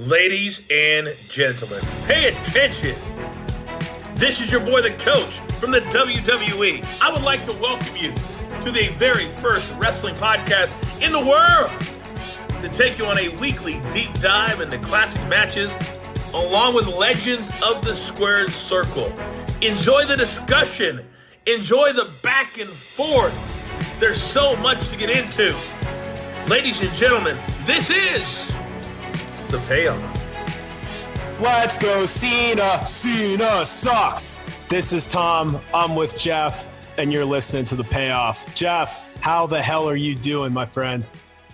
Ladies and gentlemen, pay attention. This is your boy, the coach from the WWE. I would like to welcome you to the very first wrestling podcast in the world to take you on a weekly deep dive into classic matches along with legends of the squared circle. Enjoy the discussion. Enjoy the back and forth. There's so much to get into. Ladies and gentlemen, this is The Payoff. Let's go, Cena. Cena sucks. This is Tom. I'm with Jeff, and you're listening to The Payoff. Jeff, how the hell are you doing, my friend?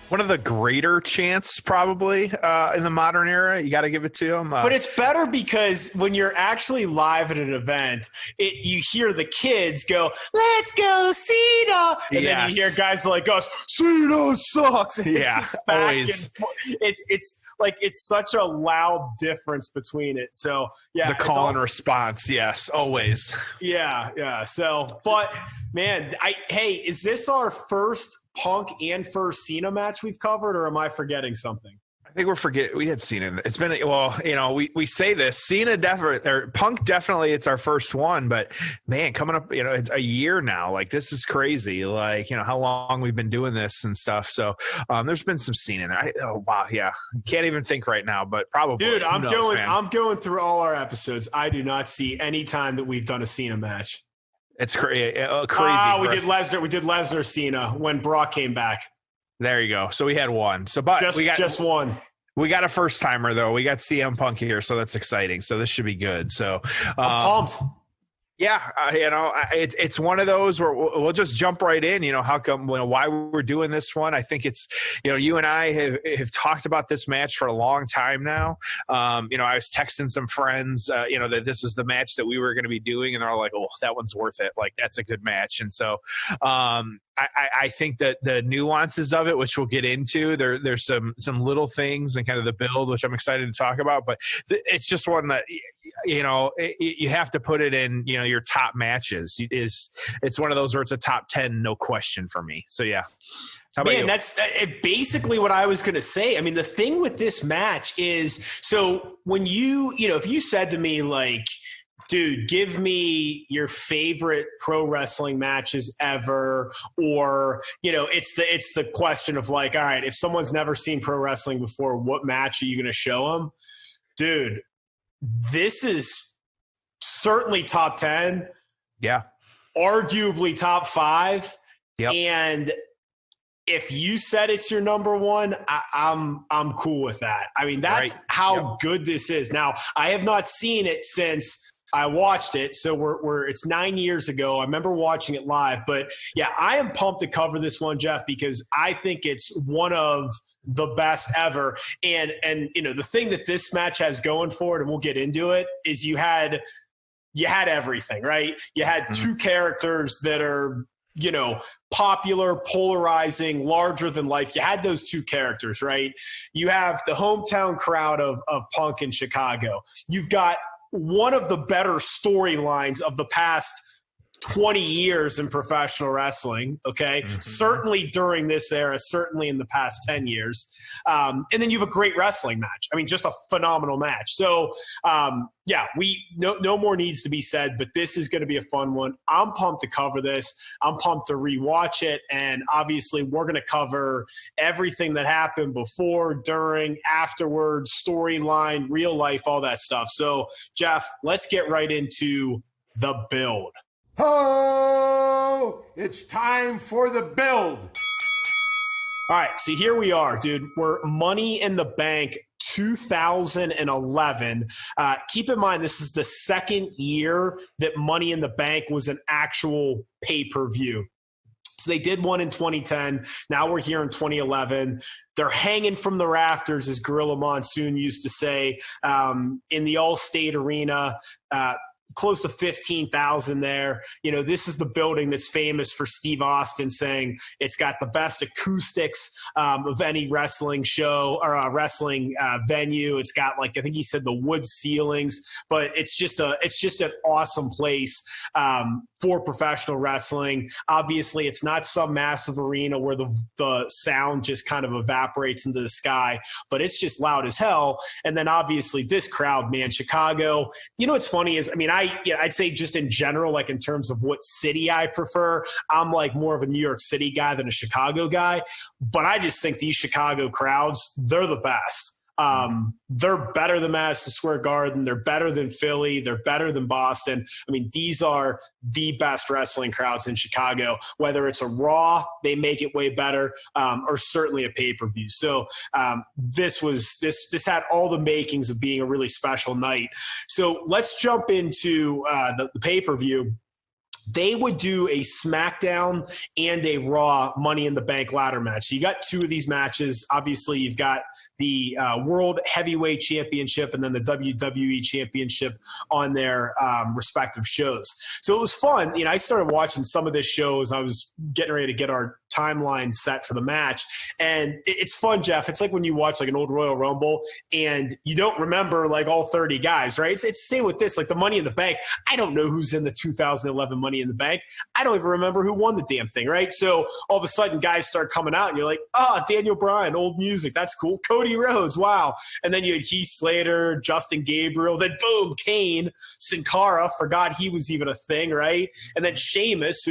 One of the greater chants probably in the modern era. You got to give it to him. But it's better because when you're actually live at an event, you hear the kids go, "Let's go, Cena!" And then you hear guys like us, "Cena sucks!" And yeah, always. It's such a loud difference between it. So yeah, the call and response. Yes, always. Yeah. So, but man, is this our first Punk and first Cena match we've covered, or am I forgetting something? I think we're forgetting. We had Cena. It's been, we say this. Cena definitely, or Punk definitely, it's our first one, but man, coming up, it's a year now. Like, this is crazy. Like, how long we've been doing this and stuff. So there's been some Cena. Wow. Yeah. Can't even think right now, but probably. Dude, I'm going through all our episodes. I do not see any time that we've done a Cena match. It's crazy. We did Lesnar Cena when Brock came back. There you go. So we had one. So, but we got just one. We got a first timer though. We got CM Punk here, so that's exciting. So this should be good. So I'm pumped. Yeah, it's one of those where we'll just jump right in. How come? Why we're doing this one? I think it's you and I have talked about this match for a long time now. I was texting some friends, that this was the match that we were going to be doing, and they're all like, "Oh, that one's worth it. Like, that's a good match." And so, I think that the nuances of it, which we'll get into, there's some little things and kind of the build, which I'm excited to talk about. But it's just one that you have to put it in your top matches. It's one of those where it's a top 10, no question for me. So yeah. How about you? That's basically what I was going to say. I mean, the thing with this match is, so when if you said to me like, "Dude, give me your favorite pro wrestling matches ever," or it's the question of like, all right, if someone's never seen pro wrestling before, what match are you going to show them? Dude, this is certainly top 10. Yeah. Arguably top 5. Yep. And if you said it's your number one, I'm cool with that. I mean, that's how good this is. Now, I have not seen it since I watched it, so it's 9 years ago. I remember watching it live, but yeah, I am pumped to cover this one, Jeff, because I think it's one of the best ever. And the thing that this match has going for it, and we'll get into it, is you had everything, right? You had two characters that are popular, polarizing, larger than life. You had those two characters, right? You have the hometown crowd of Punk in Chicago. You've got one of the better storylines of the past 20 years in professional wrestling, okay? Mm-hmm. Certainly during this era, certainly in the past 10 years. And then you have a great wrestling match. I mean, just a phenomenal match. So, no more needs to be said, but this is going to be a fun one. I'm pumped to cover this. I'm pumped to rewatch it. And obviously, we're going to cover everything that happened before, during, afterwards, storyline, real life, all that stuff. So, Jeff, let's get right into the build. Oh, it's time for the build. All right, so here we are, dude. We're Money in the Bank 2011. Keep in mind, this is the second year that Money in the Bank was an actual pay-per-view. So they did one in 2010. Now we're here in 2011. They're hanging from the rafters, as Gorilla Monsoon used to say, in the All-State Arena. close to 15,000 there. This is the building that's famous for Steve Austin saying it's got the best acoustics of any wrestling show or wrestling venue. It's got, like, I think he said the wood ceilings, but it's just an awesome place for professional wrestling. Obviously, it's not some massive arena where the sound just kind of evaporates into the sky, but it's just loud as hell. And then obviously this crowd, man, Chicago. What's funny is, I'd say just in general, like in terms of what city I prefer, I'm like more of a New York City guy than a Chicago guy. But I just think these Chicago crowds, they're the best. They're better than Madison Square Garden. They're better than Philly. They're better than Boston. These are the best wrestling crowds in Chicago, whether it's a Raw, they make it way better, or certainly a pay-per-view. So this had all the makings of being a really special night. So let's jump into the pay-per-view. They would do a SmackDown and a Raw Money in the Bank ladder match. So you got two of these matches. Obviously, you've got the World Heavyweight Championship and then the WWE Championship on their respective shows. So it was fun. I started watching some of this show as I was getting ready to get our timeline set for the match. And it's fun, Jeff. It's like when you watch like an old Royal Rumble and you don't remember like all 30 guys, right? It's the same with this, like the Money in the Bank. I don't know who's in the 2011 Money in the Bank. I don't even remember who won the damn thing, right? So all of a sudden guys start coming out and you're like, Daniel Bryan, old music. That's cool. Cody Rhodes. Wow. And then you had Heath Slater, Justin Gabriel, then boom, Kane, Sin Cara, forgot he was even a thing, right? And then Sheamus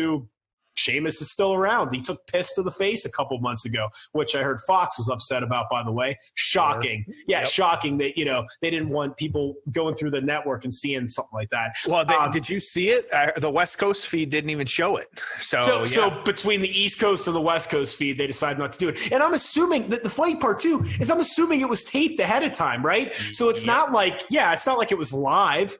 is still around. He took piss to the face a couple months ago, which I heard Fox was upset about, by the way. Shocking. Sure. Yeah, yep. Shocking that, they didn't want people going through the network and seeing something like that. Well, did you see it? The West Coast feed didn't even show it. So between the East Coast and the West Coast feed, they decided not to do it. And I'm assuming that the funny part, too, is I'm assuming it was taped ahead of time, right? So it's not like it was live.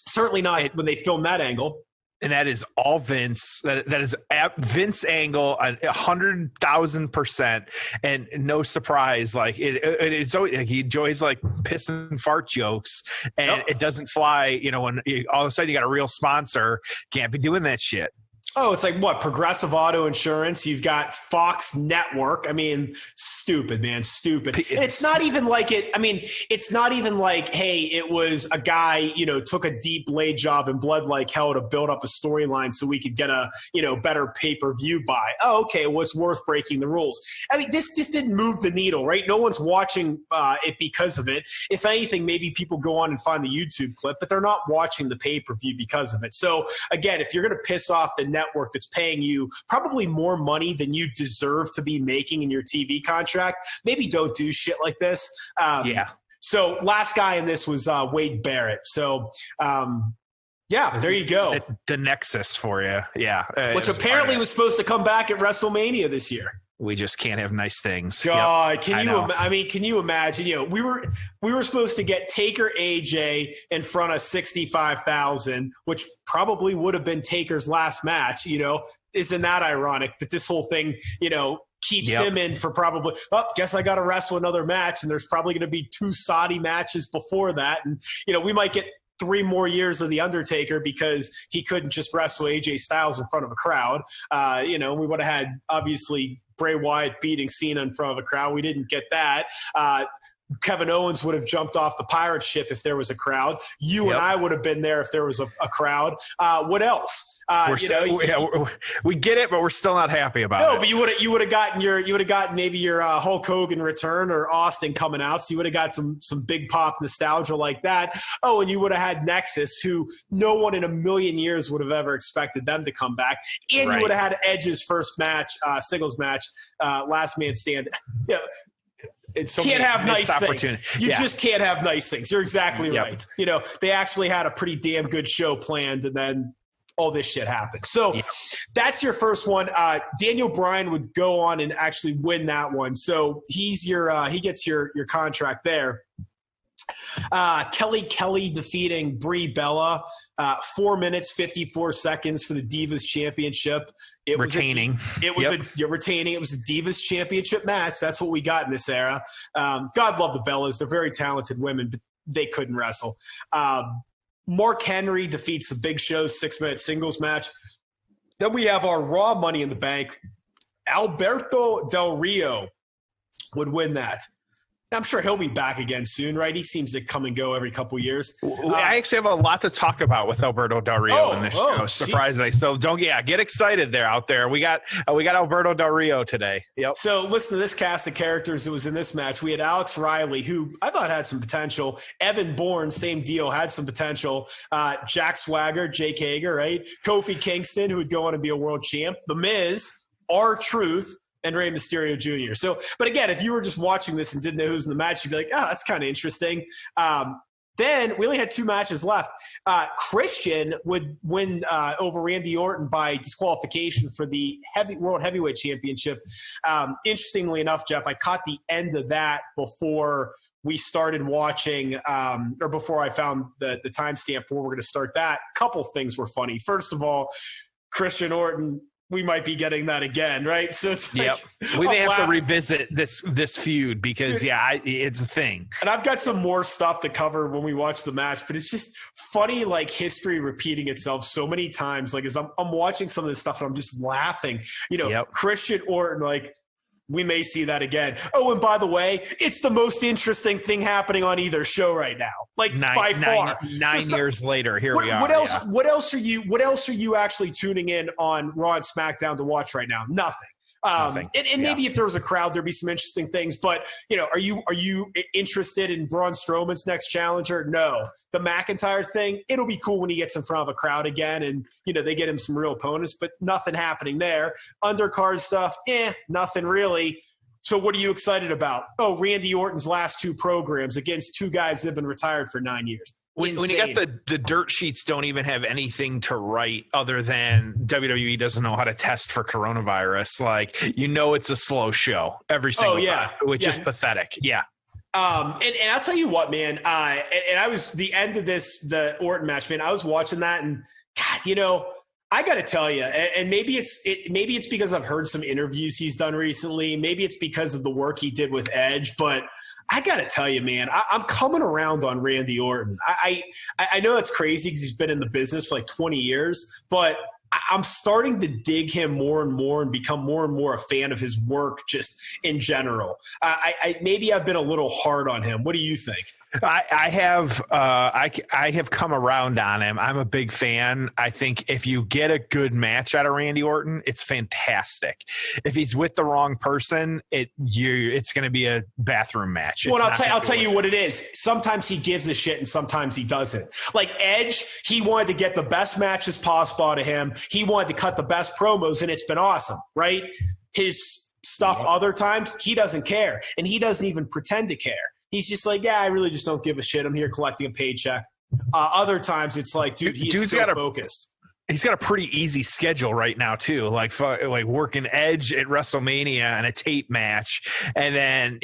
Certainly not when they filmed that angle. And that is all Vince. That is Vince angle 100,000%, and no surprise. Like it's always like he enjoys like piss and fart jokes, and it doesn't fly. When all of a sudden you got a real sponsor, can't be doing that shit. Oh, it's like what? Progressive Auto Insurance. You've got Fox Network. Stupid, man. Stupid. And it's not even like it. It's not even like, hey, it was a guy, took a deep blade job and bled like hell to build up a storyline so we could get a, better pay-per-view buy. Oh, okay. Well, it's worth breaking the rules. This just didn't move the needle, right? No one's watching it because of it. If anything, maybe people go on and find the YouTube clip, but they're not watching the pay-per-view because of it. So again, if you're going to piss off the network that's paying you probably more money than you deserve to be making in your TV contract, maybe don't do shit like this. So last guy in this was Wade Barrett. So there you go. The Nexus for you. Yeah. Which apparently was supposed to come back at WrestleMania this year. We just can't have nice things. God, yep. Can you imagine? We were supposed to get Taker AJ in front of 65,000, which probably would have been Taker's last match. Isn't that ironic that this whole thing, keeps him in for probably, guess I got to wrestle another match, and there's probably going to be 2 Saudi matches before that, and we might get 3 more years of The Undertaker because he couldn't just wrestle AJ Styles in front of a crowd. We would have had, obviously, Bray Wyatt beating Cena in front of a crowd. We didn't get that. Kevin Owens would have jumped off the pirate ship if there was a crowd. You and I would have been there if there was a crowd. What else? We get it, but we're still not happy about it. No, but you would have gotten maybe your Hulk Hogan return or Austin coming out, so you would have got some big pop nostalgia like that. Oh, and you would have had Nexus, who no one in a million years would have ever expected them to come back, and you would have had Edge's first match, singles match, last man stand. It's can't have nice things. You just can't have nice things. You're exactly right. They actually had a pretty damn good show planned, and then all this shit happened. So that's your first one. Daniel Bryan would go on and actually win that one. So he gets your contract there. Kelly defeating Brie Bella, 4 minutes, 54 seconds for the Divas Championship. Retaining. It was a Divas Championship match. That's what we got in this era. God love the Bellas. They're very talented women, but they couldn't wrestle. Mark Henry defeats the Big Show's 6-minute singles match. Then we have our Raw Money in the Bank. Alberto Del Rio would win that. I'm sure he'll be back again soon, right? He seems to come and go every couple of years. I actually have a lot to talk about with Alberto Del Rio in this show, surprisingly. So get excited there out there. We got Alberto Del Rio today. Yep. So listen to this cast of characters that was in this match. We had Alex Riley, who I thought had some potential. Evan Bourne, same deal, had some potential. Jack Swagger, Jake Hager, right? Kofi Kingston, who would go on to be a world champ. The Miz, R-Truth, and Rey Mysterio Jr. So, but again, if you were just watching this and didn't know who's in the match, you'd be like, oh, that's kind of interesting. Then we only had 2 matches left. Christian would win over Randy Orton by disqualification for the World Heavyweight Championship. Interestingly enough, Jeff, I caught the end of that before we started watching, or before I found the timestamp for we're going to start that. Couple things were funny. First of all, Christian Orton, we might be getting that again, right? So it's like, we may have to revisit this feud because it's a thing. And I've got some more stuff to cover when we watch the match, but it's just funny, like history repeating itself so many times. Like as I'm watching some of this stuff and I'm just laughing, Christian Orton, like, we may see that again. Oh, and by the way, it's the most interesting thing happening on either show right now. Like by far. 9 years later, here we are. What else are you actually tuning in on Raw and SmackDown to watch right now? Nothing. And maybe if there was a crowd, there'd be some interesting things. But are you interested in Braun Strowman's next challenger? No. The McIntyre thing, it'll be cool when he gets in front of a crowd again, and they get him some real opponents. But nothing happening there. Undercard stuff, nothing really. So what are you excited about? Oh, Randy Orton's last 2 programs against 2 guys that have been retired for 9 years. When you got the dirt sheets don't even have anything to write other than WWE doesn't know how to test for coronavirus. Like, it's a slow show every single time, which is pathetic. Yeah. And I'll tell you what, man, and I was the end of the Orton match, man, I was watching that and God, I got to tell you, and maybe it's because I've heard some interviews he's done recently. Maybe it's because of the work he did with Edge, but I got to tell you, man, I'm coming around on Randy Orton. I know that's crazy because he's been in the business for like 20 years, but I'm starting to dig him more and more and become more and more a fan of his work just in general. Maybe I've been a little hard on him. What do you think? I have come around on him. I'm a big fan. I think if you get a good match out of Randy Orton, it's fantastic. If he's with the wrong person, it's going to be a bathroom match. Well, I'll tell you what it is. Sometimes he gives a shit and sometimes he doesn't. Like Edge, he wanted to get the best matches possible out of him. He wanted to cut the best promos, and it's been awesome, right? His stuff other times, he doesn't care, and he doesn't even pretend to care. He's just like, I really just don't give a shit. I'm here collecting a paycheck. Other times it's like, he's so focused. He's got a pretty easy schedule right now too, like working Edge at WrestleMania and a tape match, and then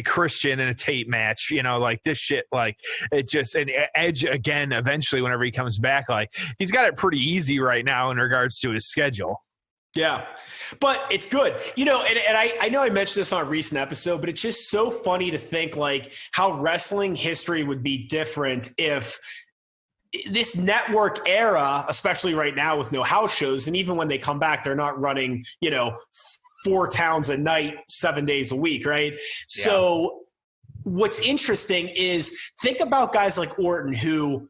Christian in a tape match. Like this shit, like it just and Edge again. Eventually, whenever he comes back, like he's got it pretty easy right now in regards to his schedule. Yeah, but it's good. And I know I mentioned this on a recent episode, but it's just so funny to think like how wrestling history would be different if this network era, especially right now with no house shows, and even when they come back, they're not running, 4 towns a night, 7 days a week, right? Yeah. So what's interesting is think about guys like Orton, who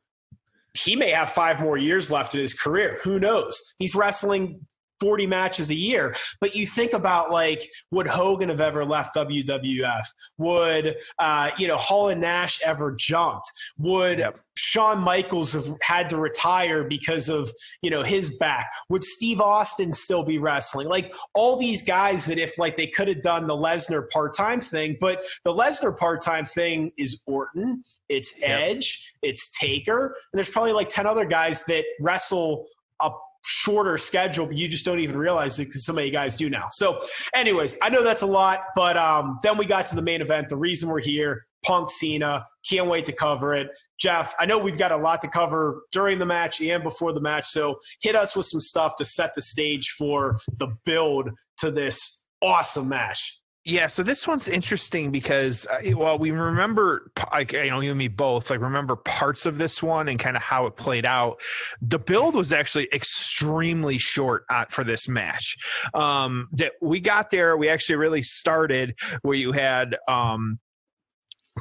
he may have 5 more years left in his career. Who knows? He's wrestling 40 matches a year. But you think about like, would Hogan have ever left WWF? Would, Hall and Nash ever jumped? Would Shawn Michaels have had to retire because of, his back? Would Steve Austin still be wrestling? Like all these guys that if like they could have done the Lesnar part-time thing, but the Lesnar part-time thing is Orton, it's Edge, it's Taker, and there's probably like 10 other guys that wrestle a shorter schedule, but you just don't even realize it because so many guys do now. So anyways, I know that's a lot, but then we got to the main event, the reason we're here, Punk Cena. Can't wait to cover it. Jeff, I know we've got a lot to cover during the match and before the match, so hit us with some stuff to set the stage for the build to this awesome match. Yeah, so this one's interesting because, we remember, you and me both, remember parts of this one and kind of how it played out. The build was actually extremely short for this match. That we got there, we actually really started where you had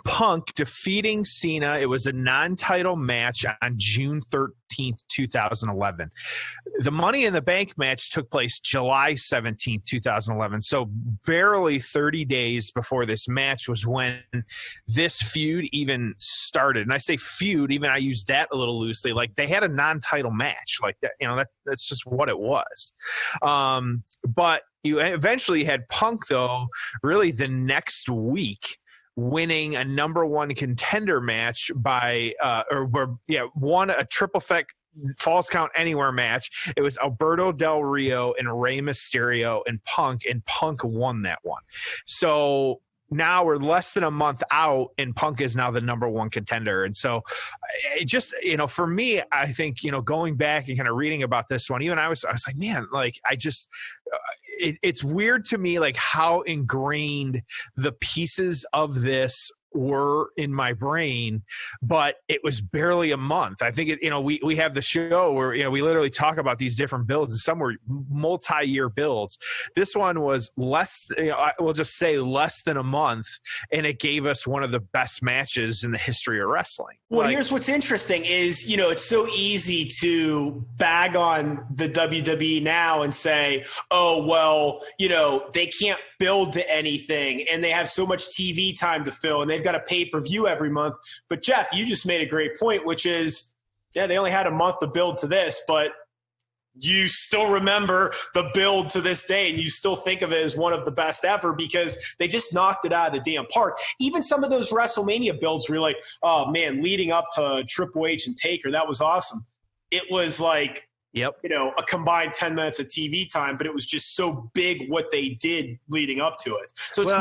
Punk defeating Cena. It was a non-title match on June 13th, 2011. The Money in the Bank match took place July 17th, 2011. So barely 30 days before this match was when this feud even started. And I say feud, even I use that a little loosely. They had a non-title match like that. That's just what it was. But you eventually had Punk, though, really the next week, winning a number one contender match by won a triple threat Falls Count Anywhere match. It was Alberto Del Rio and Rey Mysterio and Punk won that one. So now we're less than a month out and Punk is now the number one contender. And so it just, for me, I think, going back and kind of reading about this one, even I was like, man, it's weird to me, how ingrained the pieces of this were in my brain, but it was barely a month. I think we have the show where we literally talk about these different builds, and some were multi-year builds. This one was we'll just say less than a month, and it gave us one of the best matches in the history of wrestling. Well, here's what's interesting is, it's so easy to bag on the WWE now and say, oh, well, they can't build to anything and they have so much TV time to fill and they've got a pay-per-view every month. But Jeff, you just made a great point, which is, they only had a month to build to this, but you still remember the build to this day and you still think of it as one of the best ever because they just knocked it out of the damn park. Even some of those WrestleMania builds were like, oh man, leading up to Triple H and Taker, that was awesome. It was like, a combined 10 minutes of TV time, but it was just so big what they did leading up to it. So it's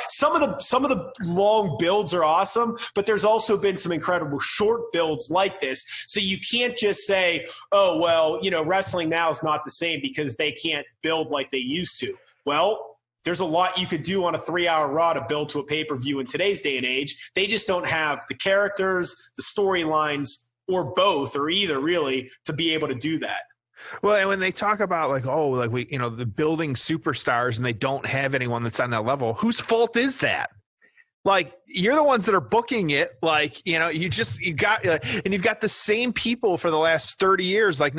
some of the long builds are awesome, but there's also been some incredible short builds like this. So you can't just say, oh, well, wrestling now is not the same because they can't build like they used to. Well, there's a lot you could do on a 3-hour Raw to build to a pay-per-view in today's day and age. They just don't have the characters, the storylines, or both, or either really, to be able to do that. Well, and when they talk about the building superstars and they don't have anyone that's on that level, whose fault is that? You're the ones that are booking it. You've got the same people for the last 30 years. Who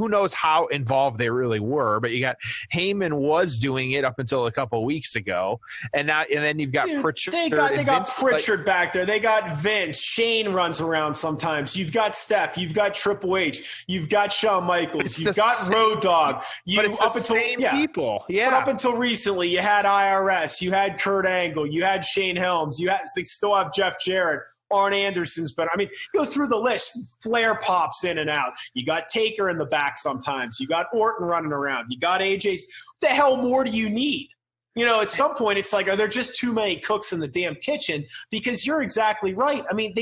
knows how involved they really were, but you got Heyman was doing it up until a couple of weeks ago. And then you've got Pritchard. They got Pritchard back there. They got Vince. Shane runs around sometimes. You've got Steph. You've got Triple H. You've got Shawn Michaels. You've got Road Dogg. People. Yeah. But up until recently, you had IRS. You had Kurt Angle. You had Shane Helms. They still have Jeff Jarrett. Arn Anderson's better. I mean, go through the list. Flair pops in and out. You got Taker in the back sometimes. You got Orton running around. You got AJ's. What the hell more do you need? At some point, it's like, are there just too many cooks in the damn kitchen? Because you're exactly right. I mean,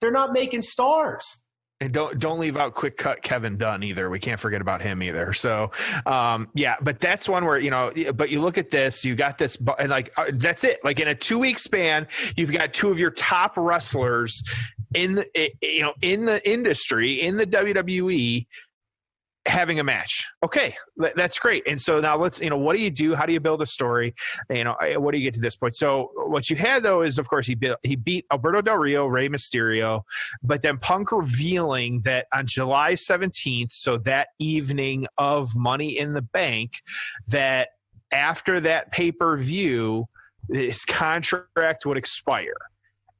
they're not making stars. And don't leave out quick cut Kevin Dunn either. We can't forget about him either. So, but that's one where, but you look at this, you got this, and that's it. In a 2-week span, you've got two of your top wrestlers in the industry, in the WWE, having a match. Okay, that's great. And so now let's, what do you do? How do you build a story? What do you get to this point? So what you had though is, of course, he beat Alberto Del Rio, Rey Mysterio, but then Punk revealing that on July 17th, so that evening of Money in the Bank, that after that pay-per-view, his contract would expire.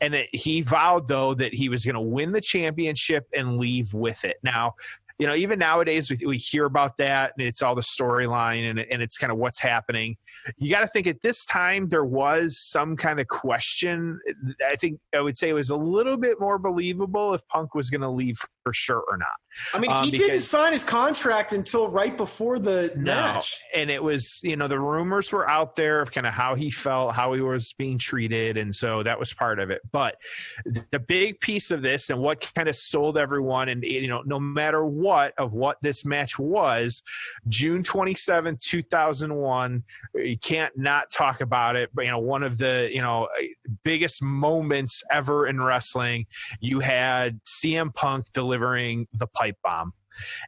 And that he vowed, though, that he was going to win the championship and leave with it. Now, even nowadays we hear about that and it's all the storyline and it's kind of what's happening. You got to think at this time there was some kind of question. I think I would say it was a little bit more believable if Punk was going to leave for sure or not. I mean, he didn't sign his contract until right before the match. And it was, the rumors were out there of kind of how he felt, how he was being treated. And so that was part of it. But the big piece of this and what kind of sold everyone, and, no matter what this match was, June 27, 2001, you can't not talk about it. But, one of the, biggest moments ever in wrestling, you had CM Punk delivering the pipe bomb.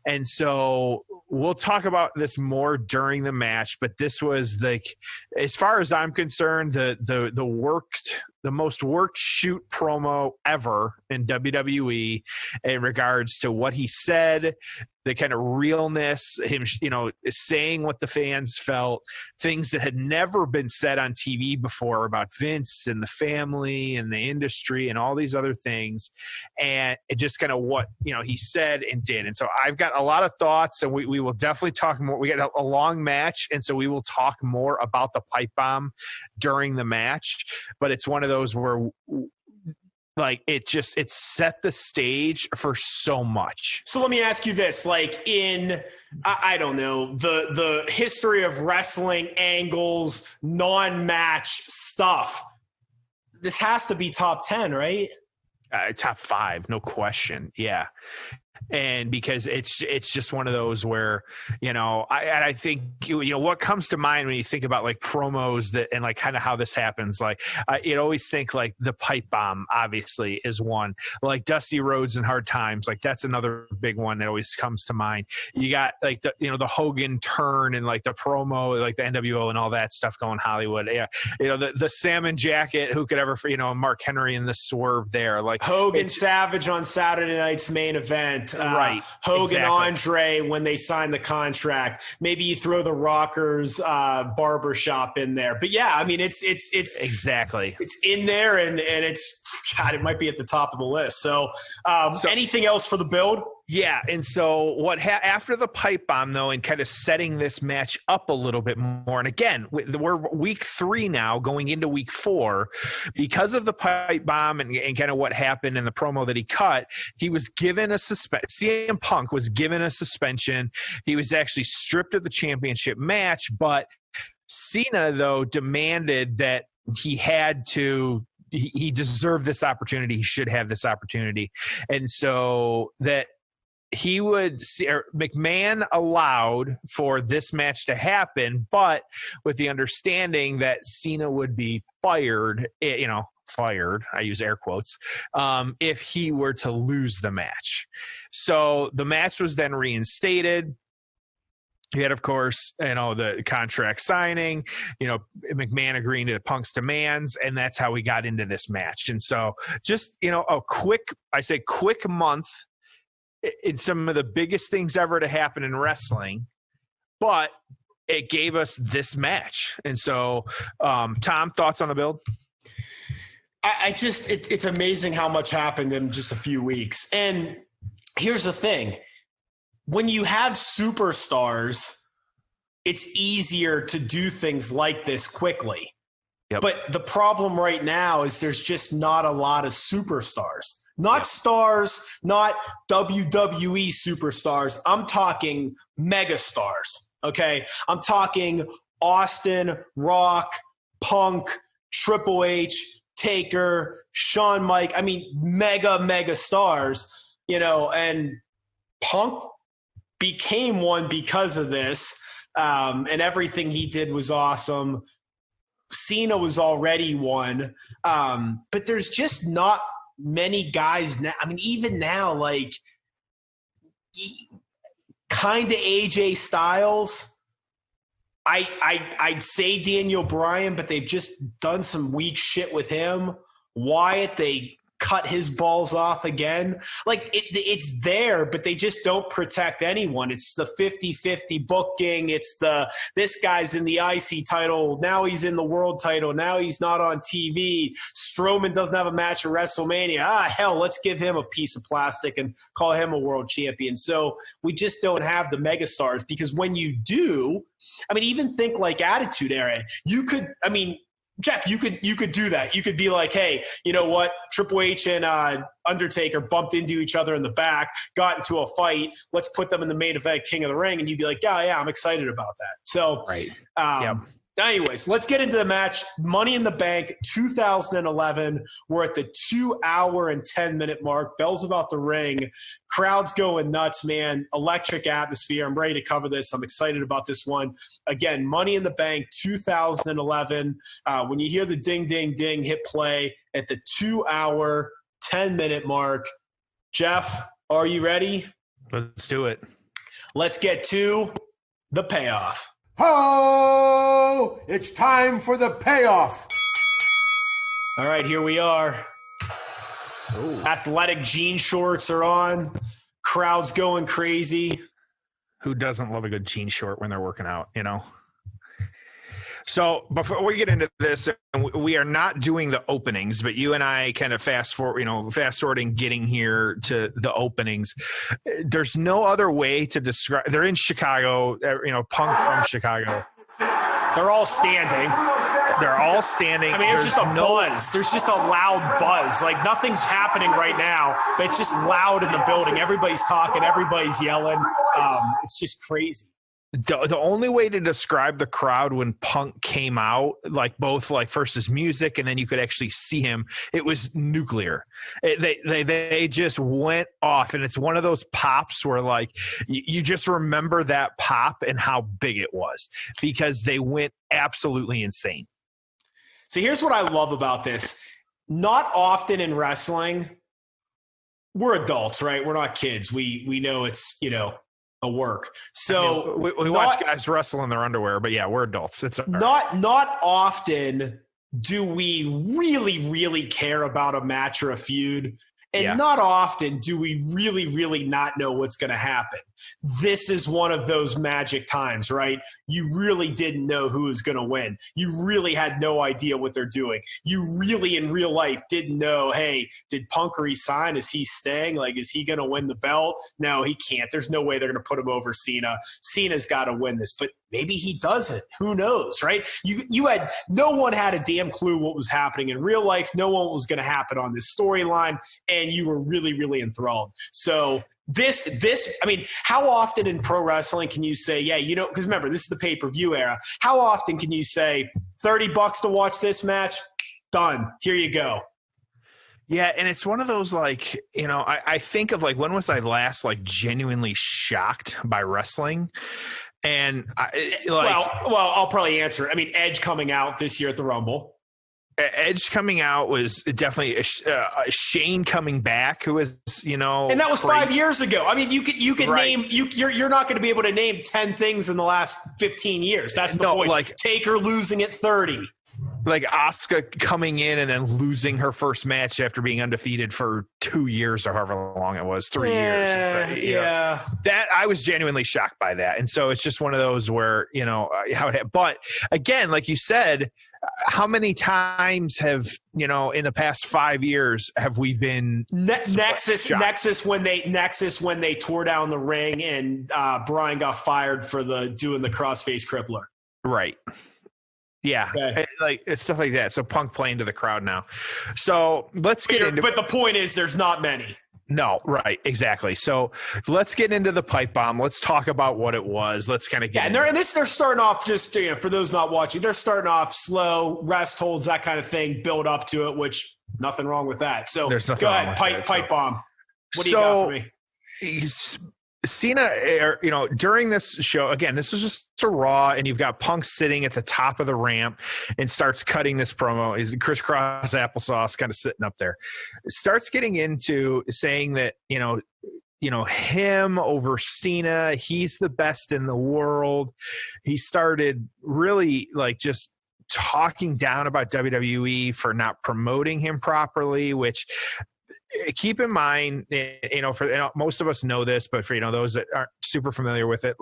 And so we'll talk about this more during the match, but this was as far as I'm concerned, the most worked shoot promo ever in WWE in regards to what he said, the kind of realness, him, saying what the fans felt, things that had never been said on TV before about Vince and the family and the industry and all these other things. And it just kind of what, he said and did. And so I've got a lot of thoughts, and we will definitely talk more. We got a long match, and so we will talk more about the pipe bomb during the match. But it's one of those where it set the stage for so much. So let me ask you this, in, I don't know, the history of wrestling angles, non-match stuff, this has to be top 10, right? Top 5, no question. Yeah. And because it's just one of those where, I think, what comes to mind when you think about promos that and kind of how this happens, it always think the pipe bomb obviously is one, Dusty Rhodes and Hard Times. That's another big one that always comes to mind. You got the Hogan turn and the promo, the NWO and all that stuff going Hollywood. Yeah. The salmon jacket, who could ever, Mark Henry and the swerve there, Hogan Savage on Saturday night's main event. Right. Hogan, exactly. Andre, when they signed the contract, maybe you throw the Rockers barbershop in there. But yeah, I mean, it's exactly, it's in there, and it's, God, it might be at the top of the list. So anything else for the build? Yeah, and so after the pipe bomb, though, and kind of setting this match up a little bit more, and again, we're week 3 now, going into week 4, because of the pipe bomb and kind of what happened in the promo that he cut, he was given a suspension. CM Punk was given a suspension. He was actually stripped of the championship match, but Cena, though, demanded that he deserved this opportunity. He should have this opportunity. And so that McMahon allowed for this match to happen, but with the understanding that Cena would be fired, I use air quotes, if he were to lose the match. So the match was then reinstated. You had, of course, the contract signing, McMahon agreeing to Punk's demands, and that's how we got into this match. And so just, a quick month in some of the biggest things ever to happen in wrestling, but it gave us this match. And so, Tom, thoughts on the build? It's amazing how much happened in just a few weeks. And here's the thing. When you have superstars, it's easier to do things like this quickly. Yep. But the problem right now is there's just not a lot of superstars. Not stars, not WWE superstars. I'm talking megastars, okay? I'm talking Austin, Rock, Punk, Triple H, Taker, Shawn Mike. I mean, mega stars, and Punk became one because of this, and everything he did was awesome. Cena was already one, but there's just not many guys now. I mean, even now, kind of AJ Styles. I'd say Daniel Bryan, but they've just done some weak shit with him. Wyatt, they cut his balls off again. It's there, but they just don't protect anyone. It's the 50-50 booking. It's this guy's in the IC title. Now he's in the world title. Now he's not on TV. Strowman doesn't have a match at WrestleMania. Hell, let's give him a piece of plastic and call him a world champion. So we just don't have the megastars, because when you do, I mean, even think Attitude Era. Jeff, you could do that. You could be like, hey, you know what? Triple H and Undertaker bumped into each other in the back, got into a fight. Let's put them in the main event, King of the Ring. And you'd be like, yeah, I'm excited about that. So, right. Anyways, let's get into the match. Money in the Bank 2011. We're at the 2 hour and 10-minute mark. Bell's about to ring. Crowd's going nuts, man. Electric atmosphere. I'm ready to cover this. I'm excited about this one. Again, Money in the Bank 2011. When you hear the ding, ding, ding, hit play at the 2 hour, 10-minute mark. Jeff, are you ready? Let's do it. Let's get to the payoff. Ho! It's time for the payoff. All right, here we are. Ooh. Athletic jean shorts are on. Crowd's going crazy. Who doesn't love a good jean short when they're working out, you know? So before we get into this, we are not doing the openings, but you and I kind of fast forwarding getting here to the openings. There's no other way to describe. They're in Chicago, Punk from Chicago. They're all standing. They're all standing. I mean, it's just a buzz. There's just a loud buzz. Like nothing's happening right now, but it's just loud in the building. Everybody's talking. Everybody's yelling. It's just crazy. The only way to describe the crowd when Punk came out, like both like first his music and then you could actually see him, it was nuclear. They just went off, and it's one of those pops where like you just remember that pop and how big it was because they went absolutely insane. So here's what I love about this. Not often in wrestling, we're adults, right? We're not kids. We know it's, a work. So we watch guys wrestle in their underwear, but yeah, we're adults. It's not often do we really, really care about a match or a feud. And not often do we really, really not know what's going to happen. This is one of those magic times, right? You really didn't know who was going to win. You really had no idea what they're doing. You really, in real life, didn't know, hey, did Punk resign? Is he staying? Like, is he going to win the belt? No, he can't. There's no way they're going to put him over Cena. Cena's got to win this, but maybe he doesn't. Who knows, right? No one had a damn clue what was happening in real life. No one was going to happen on this storyline, and you were really, really enthralled. So I mean, how often in pro wrestling can you say, because remember, this is the pay-per-view era. How often can you say $30 to watch this match? Done. Here you go. Yeah, and it's one of those like, I think of like, when was I last like genuinely shocked by wrestling? And I'll probably answer. I mean, Edge coming out this year at the Rumble. Edge coming out was definitely Shane coming back, who was, and that was 5 years ago. I mean, you could right. name you're not going to be able to name 10 things in the last 15 years. That's the point. Like Taker losing at 30. Like Asuka coming in and then losing her first match after being undefeated for 2 years or however long it was, 3 years. Yeah. That I was genuinely shocked by that. And so it's just one of those where, but again, like you said, how many times have, in the past 5 years have we been Nexus when they tore down the ring and Brian got fired for doing the crossface crippler. Right. Yeah, okay. It's stuff like that. So Punk playing to the crowd now. So let's get into. But the point is, there's not many. No, right, exactly. So let's get into the pipe bomb. Let's talk about what it was. Let's kind of get. Yeah, and they're starting off just for those not watching. They're starting off slow, rest holds, that kind of thing, build up to it. Which nothing wrong with that. So there's nothing go wrong ahead, with pipe bomb. What do you got for me? Cena, during this show, again, this is just a Raw, and you've got Punk sitting at the top of the ramp and starts cutting this promo. Is crisscross applesauce kind of sitting up there. Starts getting into saying that, him over Cena, he's the best in the world. He started really just talking down about WWE for not promoting him properly, which – keep in mind, most of us know this, but for, those that aren't super familiar with it,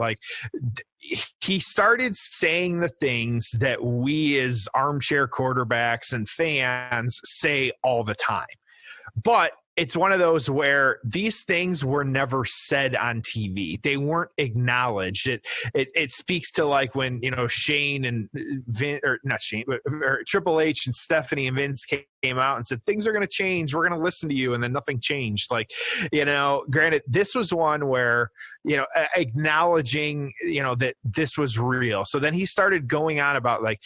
he started saying the things that we as armchair quarterbacks and fans say all the time. But it's one of those where these things were never said on TV. They weren't acknowledged. It speaks to like when, Shane and Vin, or not Shane, but Triple H and Stephanie and Vince came out and said, things are going to change. We're going to listen to you. And then nothing changed. Like, granted, this was one where, acknowledging, that this was real. So then he started going on about like,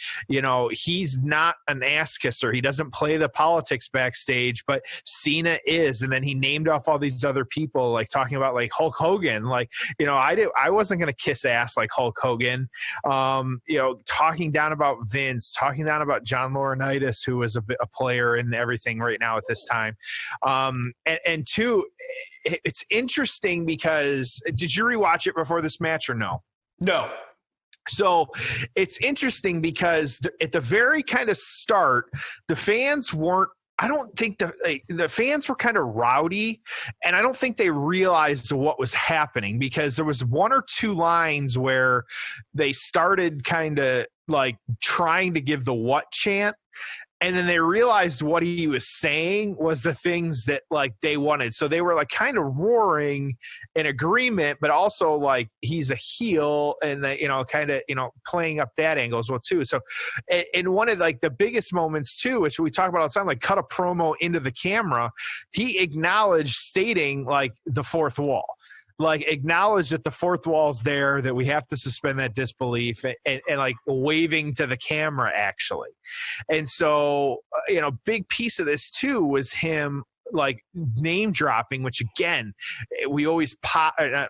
he's not an ass kisser. He doesn't play the politics backstage, but Cena is. And then he named off all these other people, like talking about like Hulk Hogan. Like, I wasn't going to kiss ass like Hulk Hogan. Talking down about Vince, talking down about John Laurinaitis, who was a player in everything right now at this time. And two, it's interesting because did you rewatch it before this match or no? No. So it's interesting because at the very kind of start, the fans weren't, I don't think the fans were kind of rowdy, and I don't think they realized what was happening because there was one or two lines where they started kind of like trying to give the what chant. And then they realized what he was saying was the things that like they wanted. So they were like kind of roaring in agreement, but also like he's a heel and kind of, playing up that angle as well too. So in one of like the biggest moments too, which we talk about all the time, like cut a promo into the camera, he acknowledged stating like the fourth wall. Like acknowledge that the fourth wall's there, that we have to suspend that disbelief and like waving to the camera actually. And so, big piece of this too was him like name dropping, which again, we always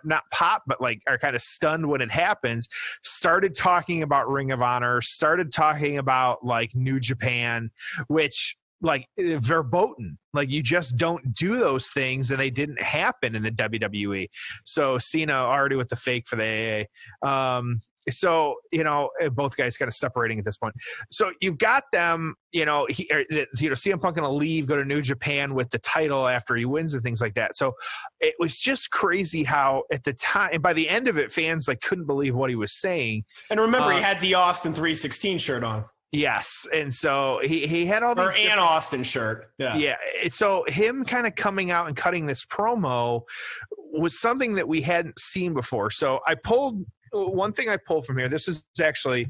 not pop, but like are kind of stunned when it happens, started talking about Ring of Honor, started talking about like New Japan, which like verboten, like you just don't do those things, and they didn't happen in the WWE. So Cena already with the fake for the AA. So both guys kind of separating at this point. So you've got them, CM Punk gonna leave, go to New Japan with the title after he wins and things like that. So it was just crazy how at the time, and by the end of it, fans like couldn't believe what he was saying. And remember, he had the Austin 316 shirt on. Yes, and so he had all these Ann Austin shirt. Yeah. So him kind of coming out and cutting this promo was something that we hadn't seen before. So I pulled one thing from here. This is actually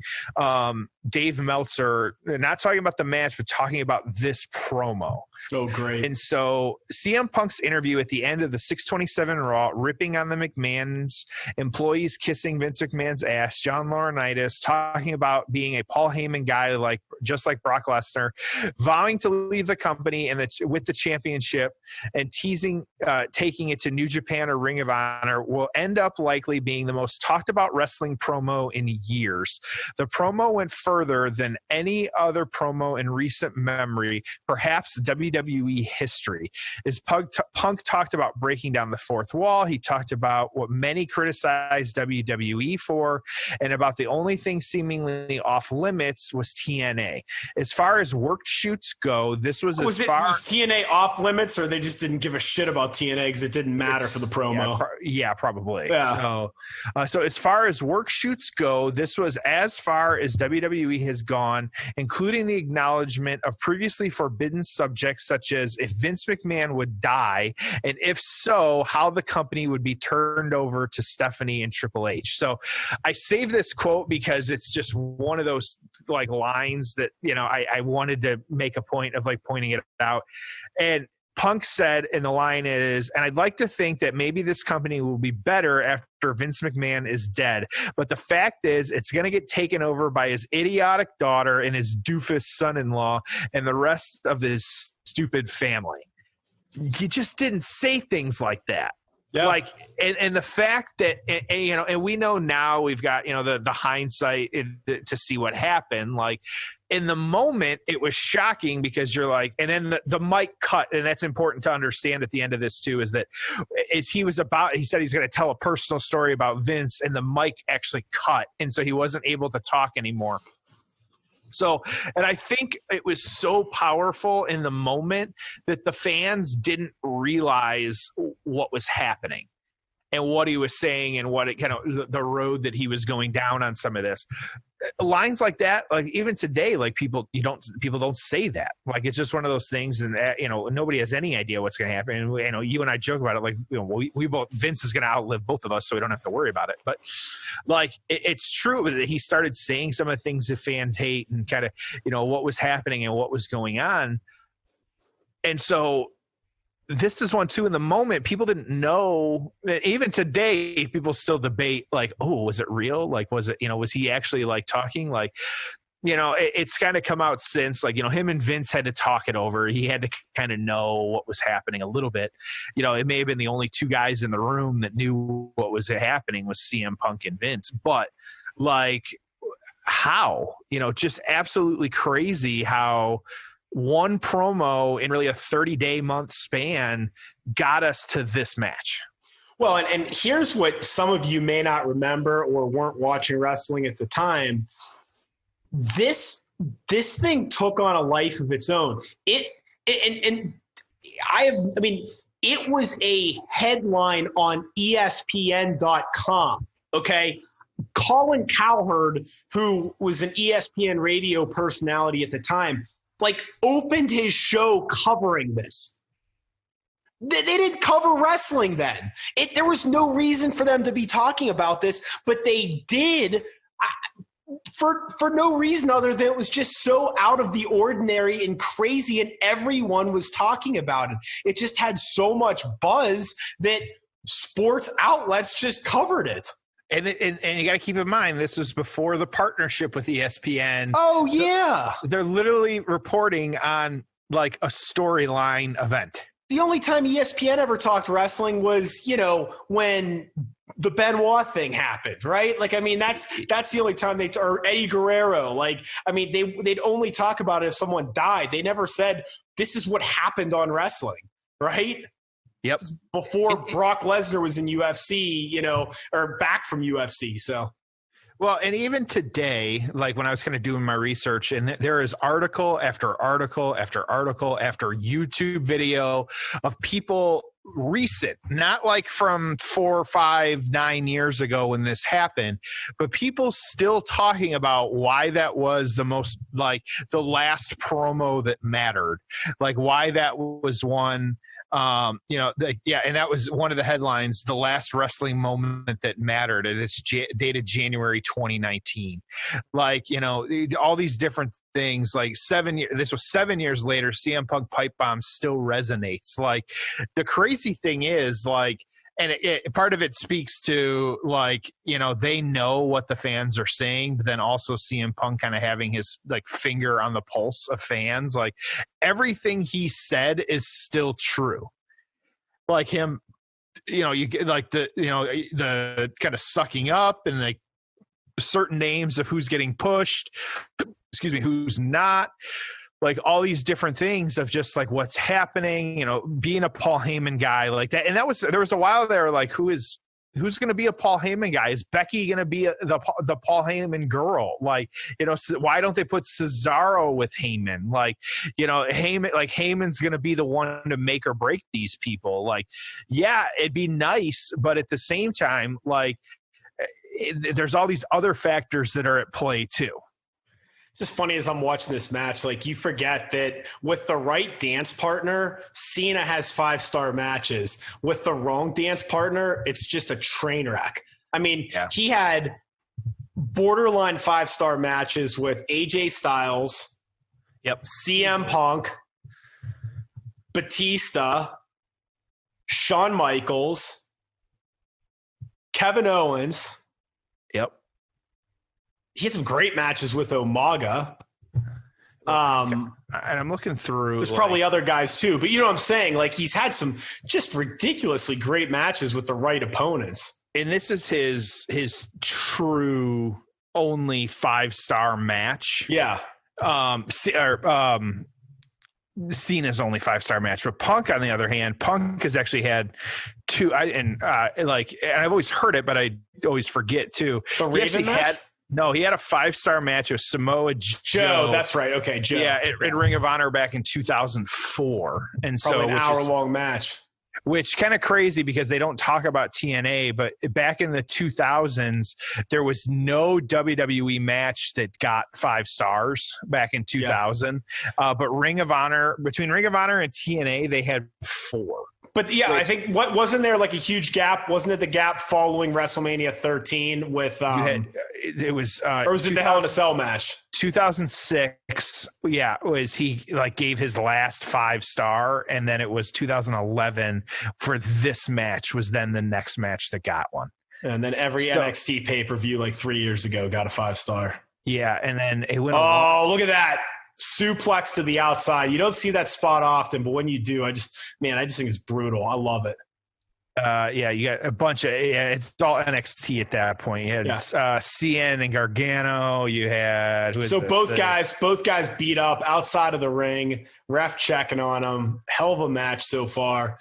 Dave Meltzer, not talking about the match, but talking about this promo. Oh, great. And so CM Punk's interview at the end of the 627 Raw, ripping on the McMahon's employees, kissing Vince McMahon's ass, John Laurinaitis, talking about being a Paul Heyman guy, just like Brock Lesnar, vowing to leave the company and with the championship, and teasing taking it to New Japan or Ring of Honor, will end up likely being the most talked about wrestling promo in years. The promo went further than any other promo in recent memory, perhaps WWE history. As Punk talked about breaking down the fourth wall, he talked about what many criticized WWE for, and about the only thing seemingly off limits was TNA. As far as work shoots go, this was was TNA off limits, or they just didn't give a shit about TNA because it didn't matter for the promo? Yeah, probably. Yeah. So as far as work shoots go, this was as far as WWE has gone, including the acknowledgement of previously forbidden subjects such as if Vince McMahon would die, and if so, how the company would be turned over to Stephanie and Triple H. So I saved this quote because it's just one of those like lines that, I wanted to make a point of like pointing it out. And Punk said, and the line is, and I'd like to think that maybe this company will be better after Vince McMahon is dead. But the fact is, it's going to get taken over by his idiotic daughter and his doofus son-in-law and the rest of his stupid family. You just didn't say things like that. Yeah. Like, and the fact that, and we know now we've got, the hindsight to see what happened. Like in the moment, it was shocking because you're like, and then the mic cut. And that's important to understand at the end of this too, is that he said he's going to tell a personal story about Vince, and the mic actually cut. And so he wasn't able to talk anymore. So, and I think it was so powerful in the moment that the fans didn't realize what was happening and what he was saying and what it kind of the road that he was going down on some of this. lines like that, like even today, like people don't say that. Like it's just one of those things, and nobody has any idea what's going to happen. And you and I joke about it, like we both, Vince is going to outlive both of us, so we don't have to worry about it. But like it's true that he started saying some of the things that fans hate, and kind of what was happening and what was going on. And so this is one too. In the moment, people didn't know. Even today, people still debate like, "Oh, was it real? Like, was it? Was he actually like talking? Like, it's kind of come out since, like, him and Vince had to talk it over. He had to kind of know what was happening a little bit. It may have been the only two guys in the room that knew what was happening was CM Punk and Vince. But like, how? Just absolutely crazy how one promo in really a 30-day month span got us to this match. Well, and here's what some of you may not remember or weren't watching wrestling at the time. This thing took on a life of its own. It was a headline on ESPN.com. Okay. Colin Cowherd, who was an ESPN radio personality at the time, like opened his show covering this. They didn't cover wrestling then. There was no reason for them to be talking about this, but they did for no reason other than it was just so out of the ordinary and crazy, and everyone was talking about it. It just had so much buzz that sports outlets just covered it. And you got to keep in mind, this was before the partnership with ESPN. Oh, yeah. So they're literally reporting on like a storyline event. The only time ESPN ever talked wrestling was, when the Benoit thing happened, right? Like, I mean, that's the only time or Eddie Guerrero. Like, I mean, they'd only talk about it if someone died. They never said, this is what happened on wrestling, right? Yep. Before Brock Lesnar was in UFC, or back from UFC. So, well, and even today, like when I was kind of doing my research, and there is article after article after article after YouTube video of people recent, not like from 4, 5, 9 years ago when this happened, but people still talking about why that was the most, like the last promo that mattered, like why that was one. And that was one of the headlines, the last wrestling moment that mattered, and it's dated January 2019. Like, all these different things, like this was 7 years later, CM Punk pipe bomb still resonates. Like, the crazy thing is, like, and part of it speaks to, like, they know what the fans are saying, but then also CM Punk kind of having his like finger on the pulse of fans. Like, everything he said is still true. Like him, you get like the kind of sucking up and like certain names of who's getting pushed, who's not. Like all these different things of just like what's happening, being a Paul Heyman guy like that. And there was a while there, like, who's going to be a Paul Heyman guy? Is Becky going to be the Paul Heyman girl? Like, why don't they put Cesaro with Heyman? Like, Heyman's going to be the one to make or break these people. Like, yeah, it'd be nice, but at the same time, like, there's all these other factors that are at play too. Just funny as I'm watching this match, like you forget that with the right dance partner, Cena has 5-star matches. With the wrong dance partner, it's just a train wreck. I mean, He had borderline 5-star matches with AJ Styles, CM Punk, Batista, Shawn Michaels, Kevin Owens. Yep. He had some great matches with Umaga. And I'm looking through. There's probably other guys too, but you know what I'm saying? Like, he's had some just ridiculously great matches with the right opponents. And this is his true only 5-star match. Yeah. Cena's only 5-star match, but Punk, on the other hand, Punk has actually had 2. And I've always heard it, but I always forget too. The Raven match? He had a 5-star match with Samoa Joe. That's right. Okay, Joe. Yeah, in Ring of Honor back in 2004, and probably so an hour-long match. which kind of crazy because they don't talk about TNA, but back in the 2000s, there was no WWE match that got 5 stars back in 2000. But between Ring of Honor and TNA, they had 4. But yeah, I think wasn't there like a huge gap? Wasn't it the gap following WrestleMania 13 with it was or was it the Hell in a Cell match? 2006, was he like gave his last 5-star, and then it was 2011 for this match was then the next match that got one. And then every NXT pay-per-view like 3 years ago got a 5-star. Yeah, and then it went look at that. Suplex to the outside. You don't see that spot often, but when you do, I just think it's brutal. I love it. You got a bunch of it's all NXT at that point. You had CN and Gargano. You had both guys beat up outside of the ring. Ref checking on them. Hell of a match so far.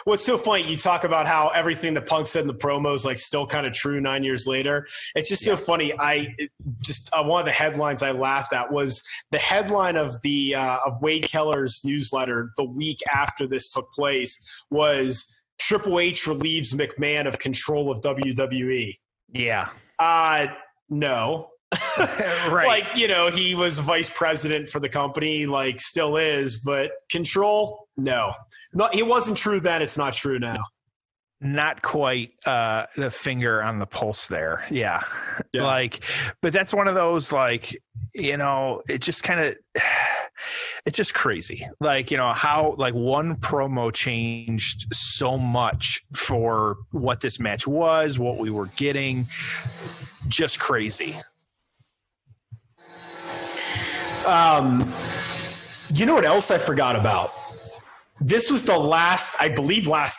What's so funny? You talk about how everything that Punk said in the promo is like still kind of true 9 years later. It's just so funny. One of the headlines I laughed at was the headline of of Wade Keller's newsletter the week after this took place was Triple H relieves McMahon of control of WWE. Yeah. No. Right. He was vice president for the company, still is, but control? No. It wasn't true then. It's not true now. Not quite the finger on the pulse there. Yeah. But that's one of those, it just kind of – it's just crazy. How one promo changed so much for what this match was, what we were getting. Just crazy. You know what else I forgot about? This was the last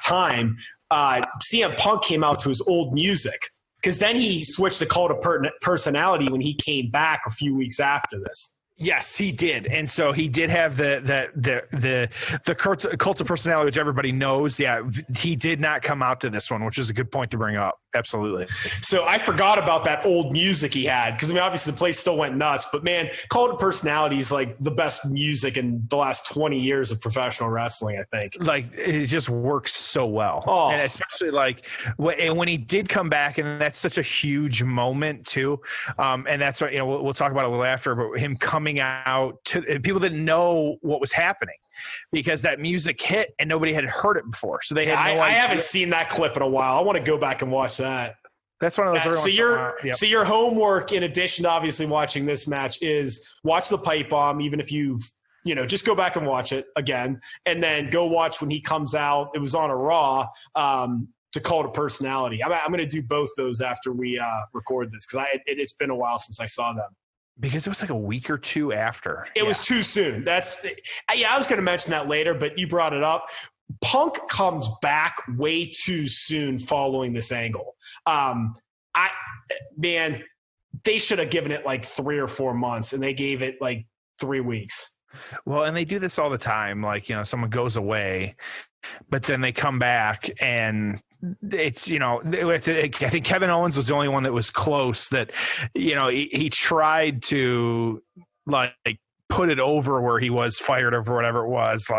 time CM Punk came out to his old music, because then he switched to Cult of Personality when he came back a few weeks after this. Yes, he did, and so he did have the Cult of Personality, which everybody knows. Yeah, he did not come out to this one, which is a good point to bring up. Absolutely. So I forgot about that old music he had, because obviously the place still went nuts. But man, Cult of Personality is the best music in the last 20 years of professional wrestling. I think it just works so well, and especially when he did come back, and that's such a huge moment too. And that's what we'll talk about a little after, but him coming out to people didn't know what was happening because that music hit and nobody had heard it before. So they had no idea. I haven't seen that clip in a while. I want to go back and watch that. That's one of those. So your homework, in addition to obviously watching this match, is watch the pipe bomb, even if you've, just go back and watch it again, and then go watch when he comes out. It was on a Raw, to Cult of Personality. I'm going to do both those after we record this, because it's been a while since I saw them. Because it was a week or two after. It was too soon. I was going to mention that later, but you brought it up. Punk comes back way too soon following this angle. They should have given it 3 or 4 months, and they gave it 3 weeks. Well, and they do this all the time. Someone goes away, but then they come back, and it's, I think Kevin Owens was the only one that was close that, he tried to put it over where he was fired over whatever it was,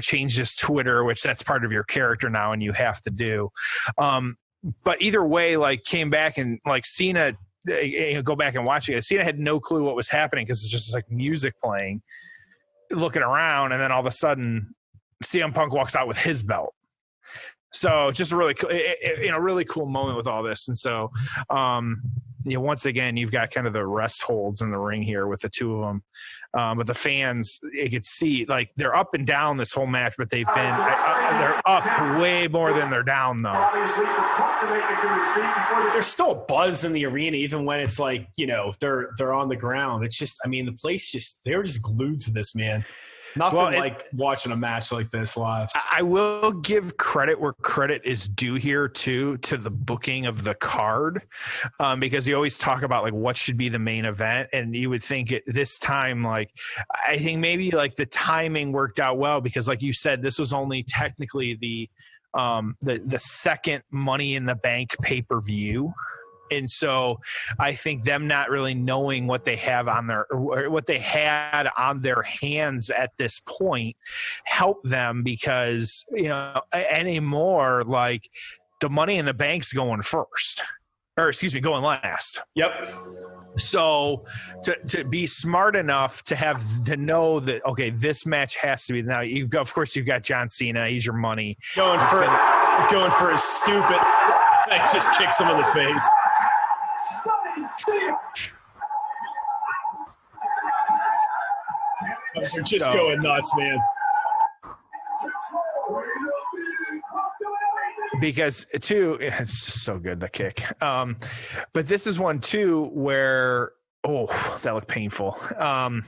changed his Twitter, which that's part of your character now and you have to do. But either way, came back and Cena, go back and watch it. Cena had no clue what was happening because it's just music playing, looking around, and then all of a sudden CM Punk walks out with his belt. So just a really cool, really cool moment with all this. And so, once again, you've got kind of the rest holds in the ring here with the two of them. But the fans, you could see they're up and down this whole match, but they've been, they're up way more than they're down though. There's still a buzz in the arena, even when it's they're on the ground. It's just, the place they were just glued to this, man. Nothing watching a match like this live. I will give credit where credit is due here too, to the booking of the card, because you always talk about what should be the main event, and you would think at this time, I think maybe the timing worked out well because, like you said, this was only technically the second Money in the Bank pay-per-view. And so I think them not really knowing what they have on or what they had on their hands at this point helped them, because, anymore, like, the Money in the Bank's going going last. Yep. So to be smart enough to know that, okay, this match has to be now. You've got John Cena. He's your money. He's going for his stupid. I just kicks him in the face. They're just going nuts, man. Because too, it's just so good, the kick. But this is one too where that looked painful. And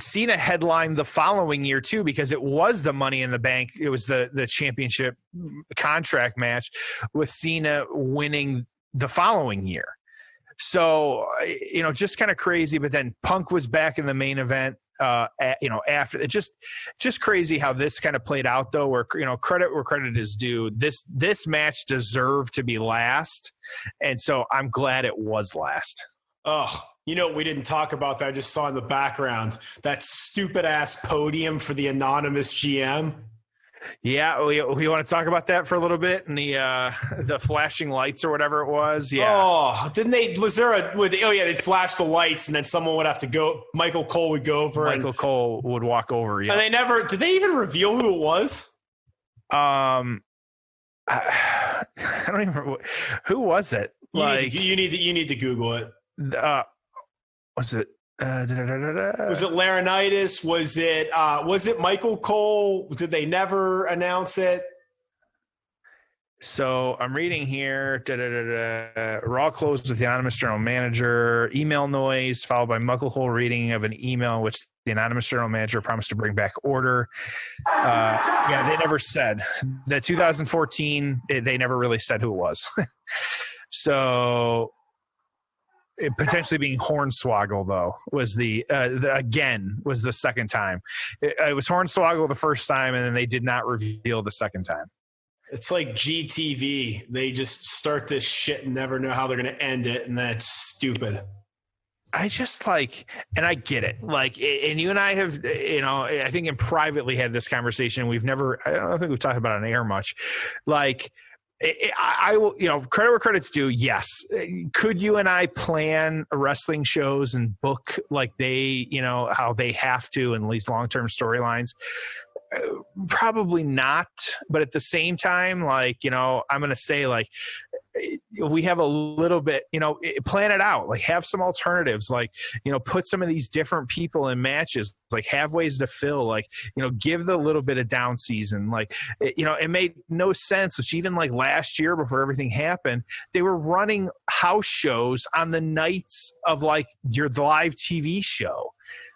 Cena headlined the following year too, because it was the Money in the Bank. It was the championship contract match with Cena winning the following year. So, just kind of crazy. But then Punk was back in the main event. After it, just crazy how this kind of played out, though. Where credit where credit is due. This match deserved to be last, and so I'm glad it was last. Oh, we didn't talk about that. I just saw in the background that stupid ass podium for the anonymous GM. Yeah, we want to talk about that for a little bit, and the flashing lights or whatever it was. Yeah. Oh, didn't they? Was there they'd flash the lights, and then someone would have to go. Michael Cole would go over. Michael Cole would walk over. Yeah. And did they even reveal who it was? I don't even remember. Who was it? You need to Google it. Was it? Was it Laurinaitis? Was it Michael Cole? Did they never announce it? So I'm reading here. Raw closed with the anonymous general manager. Email noise followed by Michael Cole reading of an email in which the anonymous general manager promised to bring back order. They never said. The 2014, they never really said who it was. So it potentially being Hornswoggle, though, was the second time. It was Hornswoggle the first time, and then they did not reveal the second time. It's like GTV. They just start this shit and never know how they're going to end it, and that's stupid. I just and I get it. And you and I have, I think privately had this conversation. I don't think we've talked about it on air much. I will, credit where credit's due. Yes. Could you and I plan wrestling shows and book like they, how they have to in these long-term storylines? Probably not. But at the same time, I'm going to say we have a little bit, plan it out, have some alternatives, put some of these different people in matches, have ways to fill, give the little bit of down season. It made no sense, which even last year before everything happened, they were running house shows on the nights of your live TV show.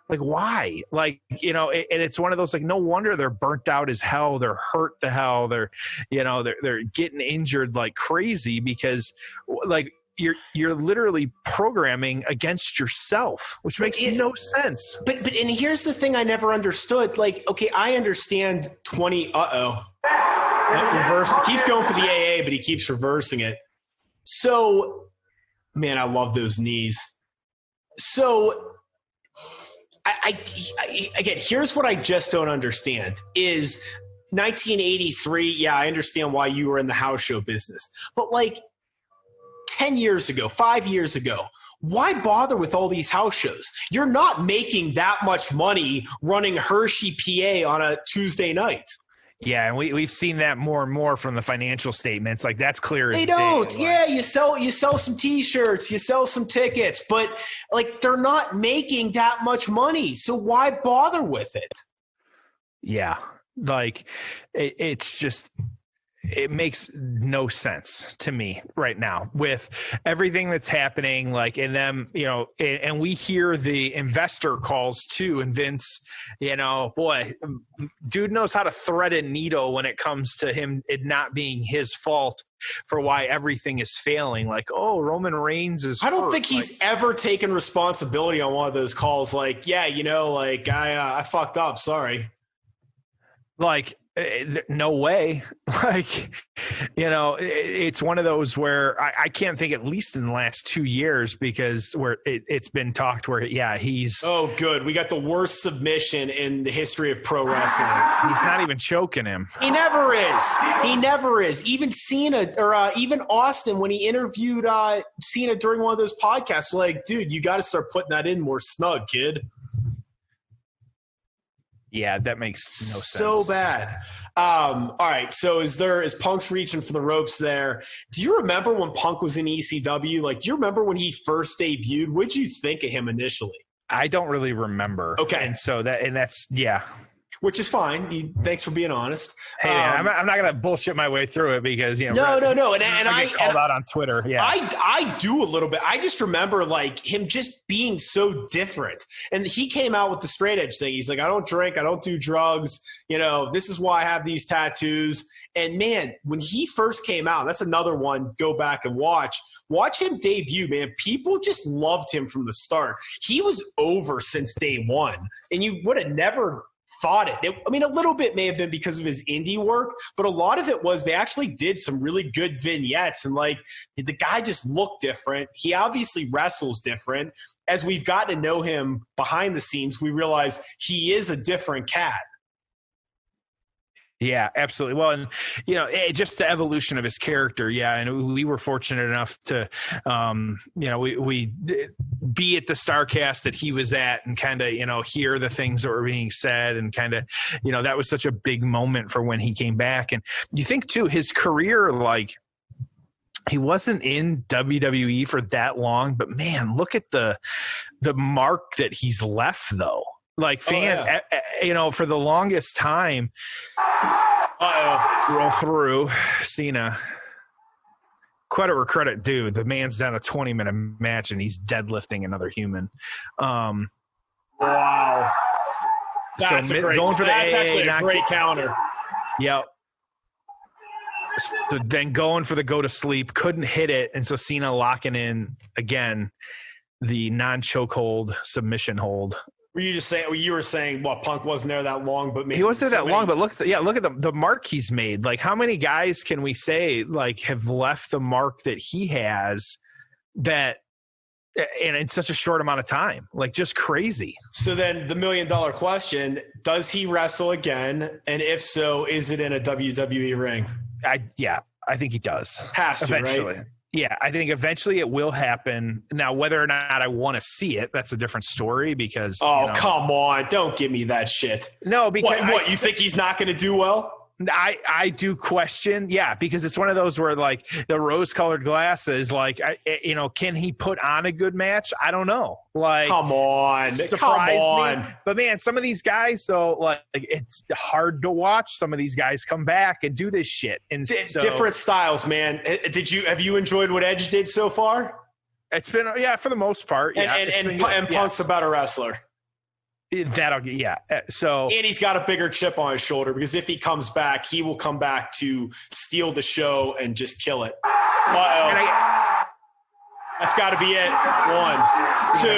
Why? And it's one of those, no wonder they're burnt out as hell. They're hurt to hell. They're, they're getting injured like crazy because you're literally programming against yourself, which makes no sense. But and here's the thing I never understood. Okay, I understand 20. Reverse. He keeps going for the AA, but he keeps reversing it. So, man, I love those knees. So, I again, here's what I just don't understand is 1983. Yeah, I understand why you were in the house show business, but 10 years ago, 5 years ago, why bother with all these house shows? You're not making that much money running Hershey, PA on a Tuesday night. Yeah, and we've seen that more and more from the financial statements. That's clear. They don't. Yeah, you sell some T-shirts, you sell some tickets, but they're not making that much money. So why bother with it? Yeah, it's just. It makes no sense to me right now with everything that's happening, and them, and we hear the investor calls too. And Vince, boy, dude knows how to thread a needle when it comes to him, it not being his fault for why everything is failing. Roman Reigns is. I don't think he's ever taken responsibility on one of those calls. I fucked up. Sorry. No way. Like, it's one of those where I can't think, at least in the last 2 years, because where it's been talked where, he's. Oh, good. We got the worst submission in the history of pro wrestling. He's not even choking him. He never is. He never is. Even Cena or even Austin, when he interviewed Cena during one of those podcasts, like, dude, you got to start putting that in more snug, kid. Yeah, that makes no sense. So bad. All right. So is Punk's reaching for the ropes there? Do you remember when Punk was in ECW? Like, do you remember when he first debuted? What'd you think of him initially? I don't really remember. Okay. And so that's, yeah. Which is fine. Thanks for being honest. Hey, man, I'm not going to bullshit my way through it because, No. And I get called out on Twitter. Yeah. I do a little bit. I just remember like him just being so different. And he came out with the straight edge thing. He's like, I don't drink. I don't do drugs. This is why I have these tattoos. And man, when he first came out, that's another one. Go back and watch him debut, man. People just loved him from the start. He was over since day one. And you would have never thought it. I mean, a little bit may have been because of his indie work, but a lot of it was they actually did some really good vignettes, and like the guy just looked different. He obviously wrestles different. As we've gotten to know him behind the scenes, we realize he is a different cat. Yeah, absolutely. Well, and just the evolution of his character. Yeah, and we were fortunate enough to, we be at the Starcast that he was at, and kind of hear the things that were being said, and kind of that was such a big moment for when he came back. And you think too, his career, like, he wasn't in WWE for that long, but man, look at the mark that he's left though. Like, for the longest time, roll through Cena. Credit where credit due. The man's down a 20-minute match and he's deadlifting another human. Wow, that's actually a great counter. Yep. So then going for the go to sleep, couldn't hit it, and so Cena locking in again the non-chokehold submission hold. You were saying, well, Punk wasn't there that long, but maybe he wasn't there that long. But look at the mark he's made. Like, how many guys can we say like have left the mark that he has, that, and in such a short amount of time? Like, just crazy. So then the $1 million question: does he wrestle again? And if so, is it in a WWE ring? I think he does. Has to, eventually. Right? Yeah, I think eventually it will happen. Now, whether or not I want to see it, that's a different story, because... Oh, come on. Don't give me that shit. No, because... What you think he's not going to do well? I do question, because it's one of those where, like, the rose-colored glasses, like, can he put on a good match? I don't know. Like, come on. Me. But man, some of these guys, though, like, it's hard to watch some of these guys come back and do this shit. And different styles, man. Have you enjoyed what Edge did so far? It's been, for the most part. And Punk's a better wrestler. So, and he's got a bigger chip on his shoulder, because if he comes back, he will come back to steal the show and just kill it. That's got to be it. 1, 2.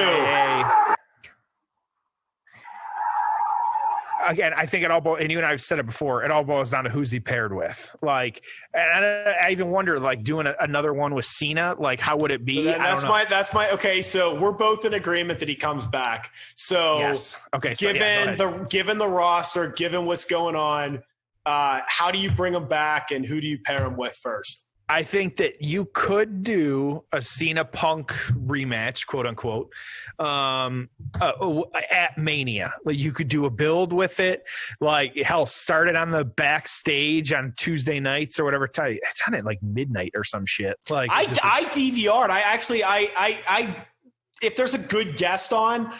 Again, I think it all boils, and you and I have said it before, it all boils down to who's he paired with. Like, and I even wonder, like, doing another one with Cena, like, how would it be? Okay. So we're both in agreement that he comes back. So yes. Okay. Given the roster, given what's going on, how do you bring him back, and who do you pair him with first? I think that you could do a Cena Punk rematch, quote unquote, at Mania. Like, you could do a build with it. Like, hell, start it on the backstage on Tuesday nights or whatever. It's on at like midnight or some shit. Like, I DVR'd. I if there's a good guest on,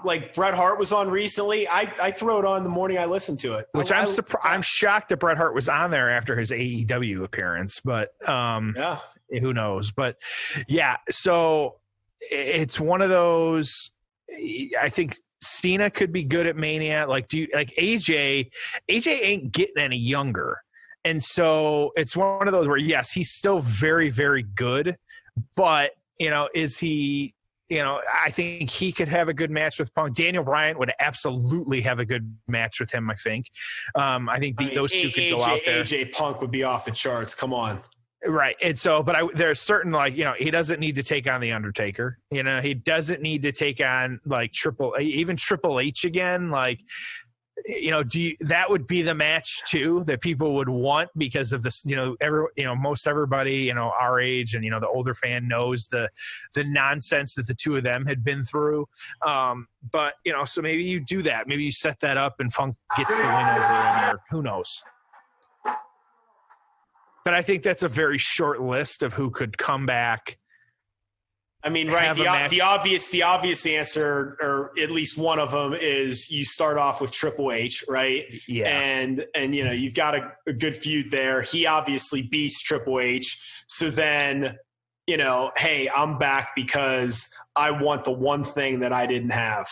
like Bret Hart was on recently, I throw it on the morning I listen to it. Which I'm surprised. I'm shocked that Bret Hart was on there after his AEW appearance, but who knows? But so it's one of those. I think Cena could be good at Mania. Like, AJ ain't getting any younger, and so it's one of those where yes, he's still very, very good, but is he I think he could have a good match with Punk. Daniel Bryan would absolutely have a good match with him, I think. I think those two could go out there. AJ Punk would be off the charts. Come on. Right. And so, but there's certain, he doesn't need to take on The Undertaker. He doesn't need to take on Triple H again. That would be the match too that people would want because of this, most everybody, our age and, the older fan knows the nonsense that the two of them had been through. But, so maybe you do that. Maybe you set that up and Funk gets the win over him, or who knows? But I think that's a very short list of who could come back. I mean, right. The obvious answer, or at least one of them, is you start off with Triple H, right? Yeah. And you've got a good feud there. He obviously beats Triple H. So then, hey, I'm back because I want the one thing that I didn't have.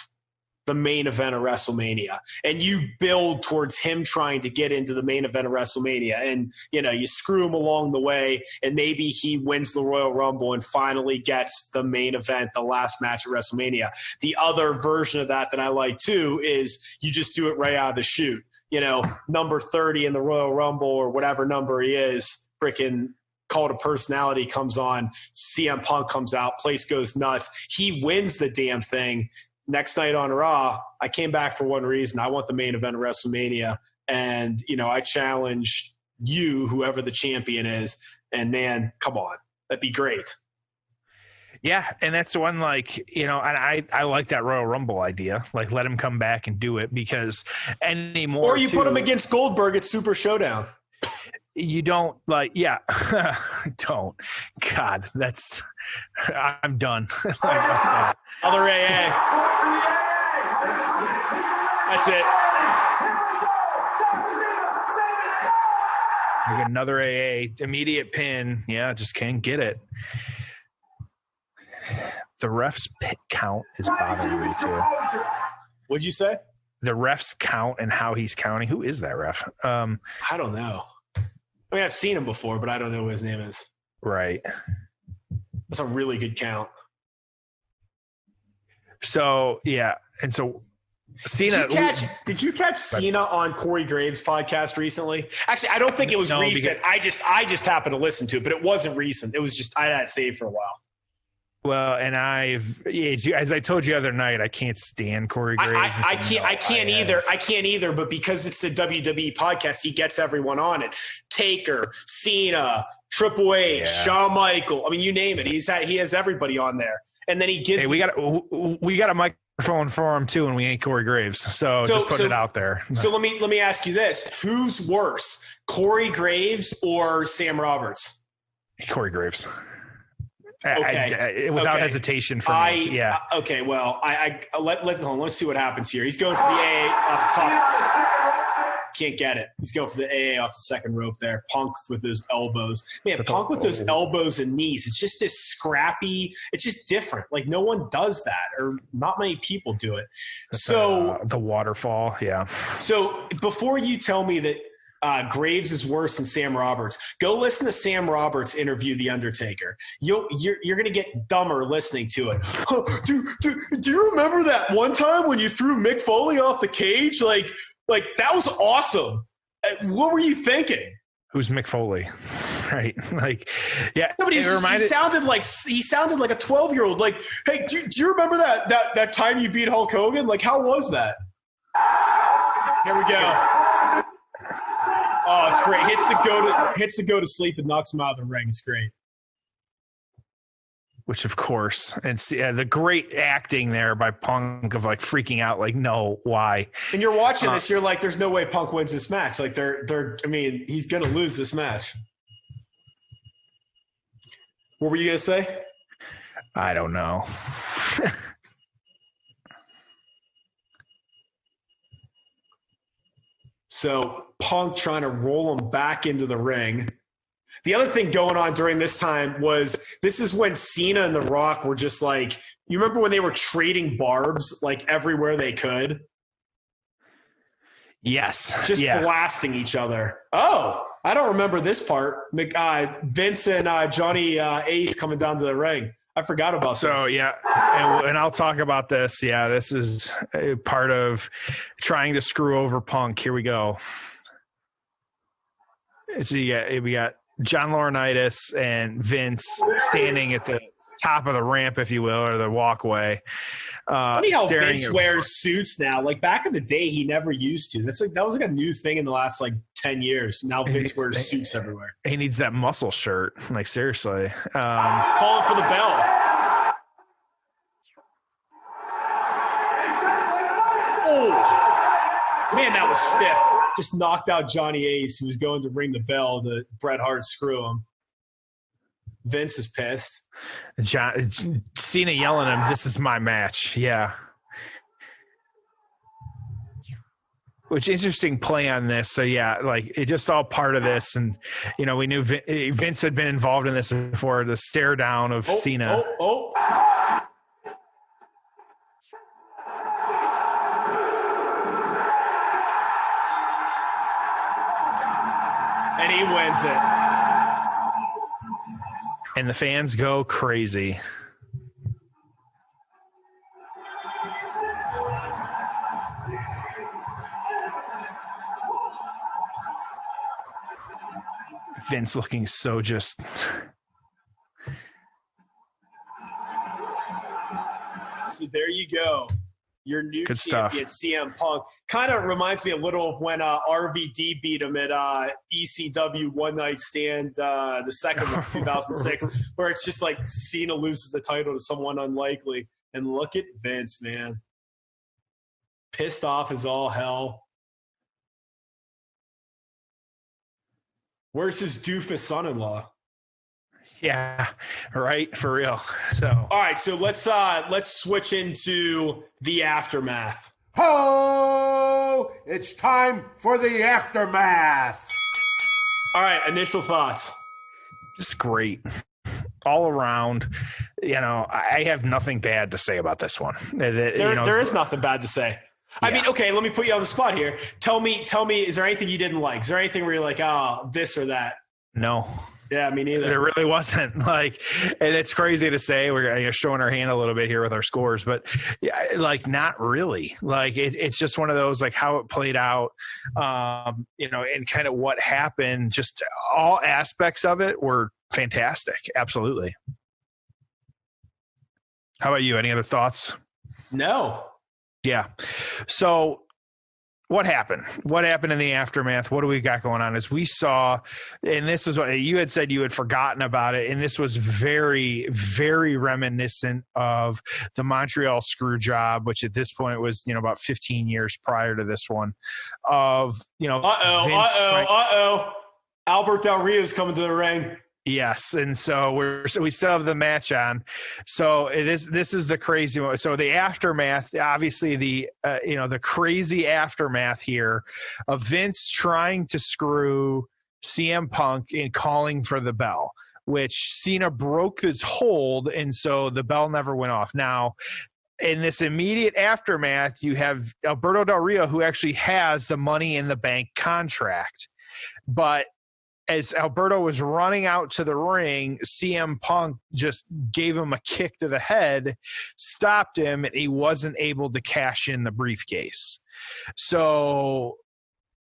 The main event of WrestleMania, and you build towards him trying to get into the main event of WrestleMania, and you screw him along the way, and maybe he wins the Royal Rumble and finally gets the main event, the last match at WrestleMania. The other version of that I like too is you just do it right out of the chute. Number 30 in the Royal Rumble or whatever number he is, freaking Cult of Personality comes on, CM Punk comes out, place goes nuts, he wins the damn thing. Next night on Raw, I came back for one reason. I want the main event of WrestleMania. And, I challenge you, whoever the champion is. And, man, come on. That'd be great. Yeah, and that's the one, and I like that Royal Rumble idea. Let him come back and do it because anymore. Or you put him against Goldberg at Super Showdown. You don't don't. God, I'm done. Other AA. That's it. Another AA, immediate pin. Yeah, just can't get it. The ref's pit count is bothering me too. What'd you say? The ref's count and how he's counting. Who is that ref? I don't know. I mean, I've seen him before, but I don't know what his name is. Right. That's a really good count. So, yeah. And so Cena. Did you catch Cena on Corey Graves' podcast recently? Actually, I don't think it was recent. I just happened to listen to it, but it wasn't recent. It was just, I had it saved for a while. Well, and as I told you the other night, I can't stand Corey Graves. I can't either. But because it's the WWE podcast, he gets everyone on it. Taker, Cena, Triple H, Shawn Michaels. I mean, you name it. He has everybody on there, and then he gives. Hey, we got a microphone for him too, and we ain't Corey Graves. So just put it out there. So let me ask you this: who's worse, Corey Graves or Sam Roberts? Corey Graves. Okay. Without hesitation for me. Yeah. Okay. Well, let's see what happens here. He's going for the AA off the top. Can't get it. He's going for the AA off the second rope there. Punk with those elbows. Man, Punk with those elbows and knees. It's just this scrappy. It's just different. No one does that, or not many people do it. So the waterfall. Yeah. So before you tell me that Graves is worse than Sam Roberts, go listen to Sam Roberts interview The Undertaker. You're going to get dumber listening to it. Do you remember that one time when you threw Mick Foley off the cage? Like that was awesome. What were you thinking? Who's Mick Foley? Right. Yeah. No, but he sounded like a 12-year-old. Hey, do you remember that time you beat Hulk Hogan? How was that? Here we go. Oh, it's great. Hits the go to sleep and knocks him out of the ring. It's great. Which, of course, and the great acting there by Punk of freaking out, no, why? And you're watching this, you're like, there's no way Punk wins this match. He's going to lose this match. What were you going to say? I don't know. So Punk trying to roll him back into the ring. The other thing going on during this time was this is when Cena and The Rock were just you remember when they were trading barbs everywhere they could? Yes. Just blasting each other. Oh, I don't remember this part. Vince and Johnny Ace coming down to the ring. I forgot about this. So, yeah, and I'll talk about this. Yeah, this is a part of trying to screw over Punk. Here we go. So, we got John Laurinaitis and Vince standing at the top of the ramp, if you will, or the walkway. Funny how Vince wears suits now. Like back in the day, he never used to. That was like a new thing in the last 10 years. Now Vince wears suits everywhere. He needs that muscle shirt. Like seriously, calling for the bell. Oh man, that was stiff. Just knocked out Johnny Ace, who was going to ring the bell to Bret Hart screw him. Vince is pissed. Cena yelling at him, "This is my match." Yeah. Which interesting play on this. So yeah, it just all part of this. And, we knew Vince had been involved in this before, the stare down of Cena. And he wins it. And the fans go crazy. Vince looking so just... So there you go. Your new Good champion, CM Punk. Kind of reminds me a little of when RVD beat him at ECW One Night Stand, the second of 2006, where it's just like Cena loses the title to someone unlikely. And look at Vince, man. Pissed off as all hell. Where's his doofus son-in-law? Yeah, right, for real. So all right, so let's switch into the aftermath. Ho! It's time for the aftermath. All right, initial thoughts. Just great. All around, I have nothing bad to say about this one. There is nothing bad to say. Yeah. I mean, okay, let me put you on the spot here. Tell me, is there anything you didn't like? Is there anything where you're like, oh, this or that? No. Yeah, me neither. There really wasn't. And it's crazy to say. We're showing our hand a little bit here with our scores, but not really. It's just one of those, how it played out, and kind of what happened. Just all aspects of it were fantastic. Absolutely. How about you? Any other thoughts? No. Yeah. So what happened? What happened in the aftermath? What do we got going on? As we saw, and this was what you had said you had forgotten about it, and this was very, very reminiscent of the Montreal screw job, which at this point was, about 15 years prior to this one. Albert Del Rio's coming to the ring. Yes, and so we still have the match on. So this is the crazy one. So the aftermath, obviously the crazy aftermath here of Vince trying to screw CM Punk in calling for the bell, which Cena broke his hold, and so the bell never went off. Now, in this immediate aftermath, you have Alberto Del Rio, who actually has the Money in the Bank contract, but as Alberto was running out to the ring, CM Punk just gave him a kick to the head, stopped him, and he wasn't able to cash in the briefcase. So,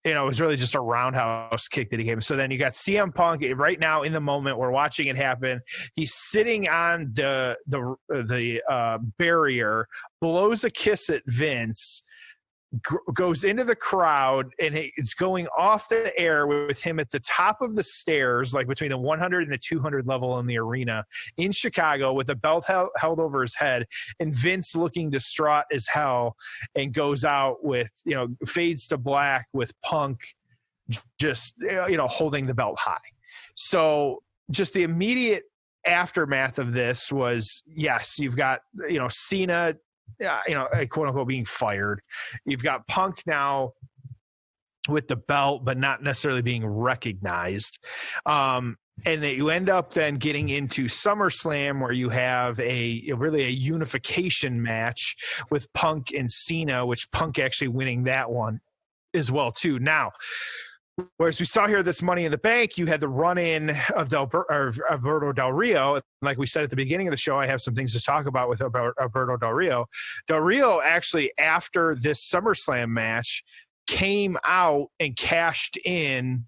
it was really just a roundhouse kick that he gave him. So then you got CM Punk right now in the moment. We're watching it happen. He's sitting on the barrier, blows a kiss at Vince, goes into the crowd, and it's going off the air with him at the top of the stairs, between the 100 and the 200 level in the arena in Chicago, with the belt held over his head, and Vince looking distraught as hell, and goes out with, fades to black with Punk just, holding the belt high. So just the immediate aftermath of this was, yes, you've got, Cena, quote unquote, being fired. You've got Punk now with the belt, but not necessarily being recognized. And that you end up then getting into SummerSlam, where you have really a unification match with Punk and Cena, which Punk actually winning that one as well too. Now, Whereas we saw here this Money in the Bank, you had the run-in of Alberto Del Rio. Like we said at the beginning of the show, I have some things to talk about about Alberto Del Rio. Del Rio actually, after this SummerSlam match, came out and cashed in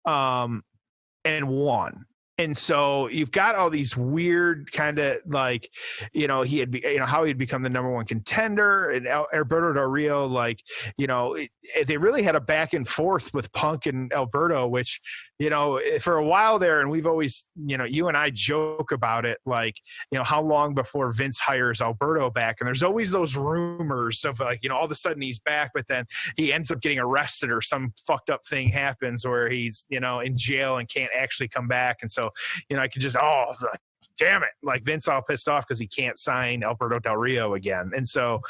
and won. And so you've got all these weird kind of like, he had, how he'd become the number one contender, and Alberto Del Rio, like, they really had a back and forth with Punk and Alberto, which, for a while there, and we've always, you and I joke about it, like, how long before Vince hires Alberto back? And there's always those rumors of like, all of a sudden he's back, but then he ends up getting arrested or some fucked up thing happens where he's, in jail and can't actually come back. And so, I could just, damn it, like Vince all pissed off because he can't sign Alberto Del Rio again. And so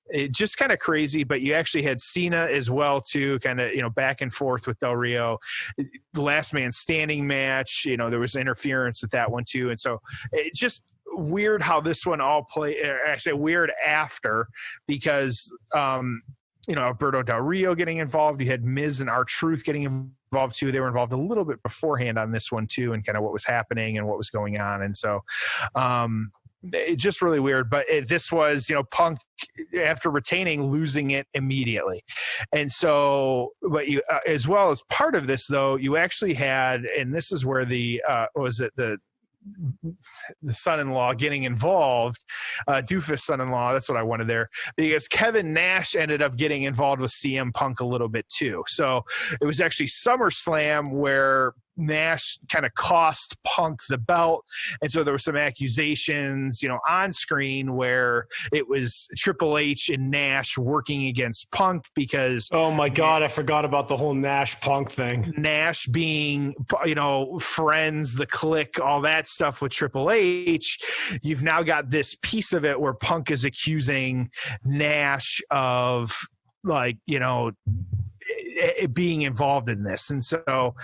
it just kind of crazy, but you actually had Cena as well too, kind of, back and forth with Del Rio. The last man standing match, there was interference with that one too. And so it just weird how this one all played, actually weird after, because Alberto Del Rio getting involved. You had Miz and R-Truth getting involved too. They were involved a little bit beforehand on this one too, and kind of what was happening and what was going on. And so it's just really weird. But this was, Punk, after retaining, losing it immediately. And so, but you, as well as part of this though, you actually had, and this is where the son-in-law getting involved, doofus son-in-law, that's what I wanted there, because Kevin Nash ended up getting involved with CM Punk a little bit too. So it was actually SummerSlam where Nash kind of cost Punk the belt. And so there were some accusations, on screen where it was Triple H and Nash working against Punk because, oh my God, I forgot about the whole Nash Punk thing. Nash being, friends, the clique, all that stuff with Triple H. You've now got this piece of it where Punk is accusing Nash of being involved in this. And so,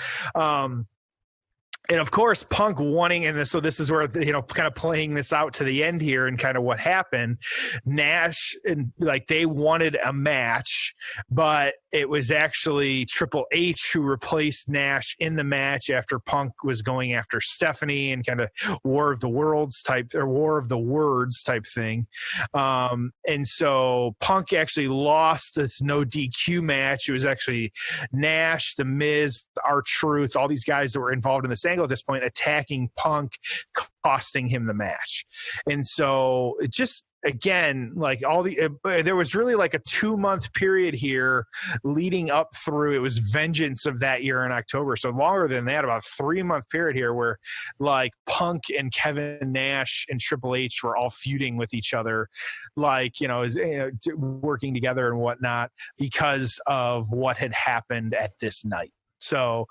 and of course, Punk wanting, and so this is where, kind of playing this out to the end here and kind of what happened. Nash, and they wanted a match, but it was actually Triple H who replaced Nash in the match after Punk was going after Stephanie and kind of War of the Words type thing. And so Punk actually lost this no DQ match. It was actually Nash, The Miz, R-Truth, all these guys that were involved in this angle at this point, attacking Punk, costing him the match. And so it just, again, there was really like a 2-month period here leading up through, it was Vengeance of that year in October. So longer than that, about a 3-month period here where Punk and Kevin Nash and Triple H were all feuding with each other, working together and whatnot because of what had happened at this night. So,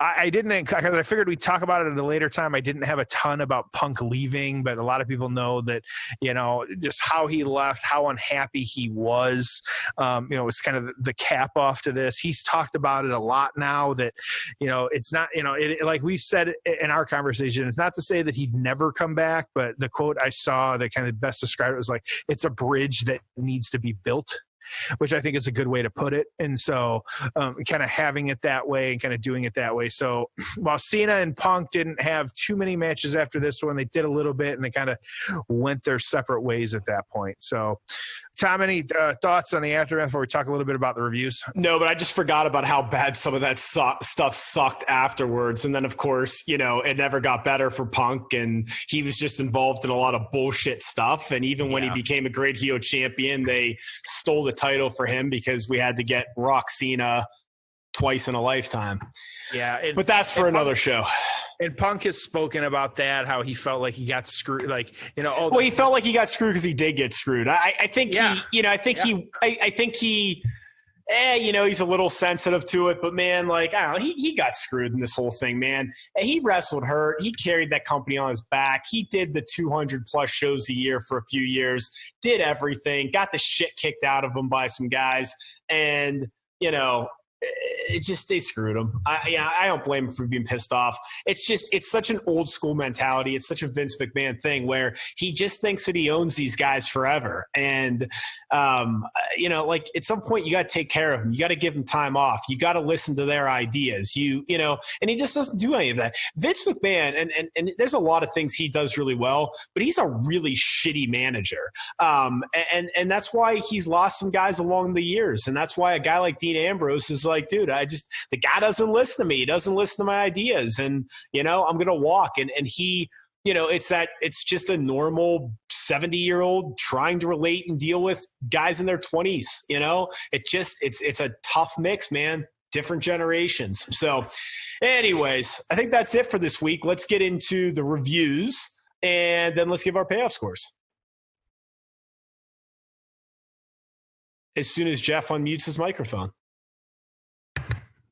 I didn't, because I figured we'd talk about it at a later time. I didn't have a ton about Punk leaving, but a lot of people know that, just how he left, how unhappy he was. It was kind of the cap off to this. He's talked about it a lot now that, it's not, like we've said in our conversation, it's not to say that he'd never come back, but the quote I saw that kind of best described it was like, it's a bridge that needs to be built, which I think is a good way to put it. And so kind of having it that way and kind of doing it that way. So while Cena and Punk didn't have too many matches after this one, they did a little bit and they kind of went their separate ways at that point. So Tom, any thoughts on the aftermath before we talk a little bit about the reviews? No, but I just forgot about how bad some of that stuff sucked afterwards. And then, of course, it never got better for Punk, and he was just involved in a lot of bullshit stuff. And even when he became a great heel champion, they stole the title for him because we had to get Rock Cena twice in a lifetime. Yeah. But that's for another show. And Punk has spoken about that, how he felt like he got screwed. He felt like he got screwed because he did get screwed. I think he's a little sensitive to it, but man, I don't know, he got screwed in this whole thing, man. He wrestled hurt. He carried that company on his back. He did the 200 plus shows a year for a few years, did everything, got the shit kicked out of him by some guys. And, they screwed him. I don't blame him for being pissed off. It's such an old school mentality. It's such a Vince McMahon thing where he just thinks that he owns these guys forever. And, like at some point you got to take care of them. You got to give them time off. You got to listen to their ideas. And he just doesn't do any of that. Vince McMahon, and there's a lot of things he does really well, but he's a really shitty manager. And that's why he's lost some guys along the years. And that's why a guy like Dean Ambrose is like, dude, the guy doesn't listen to me. He doesn't listen to my ideas. And, I'm going to walk. And he, it's just a normal 70-year-old trying to relate and deal with guys in their 20s. It's a tough mix, man. Different generations. So anyways, I think that's it for this week. Let's get into the reviews and then let's give our payoff scores. As soon as Jeff unmutes his microphone.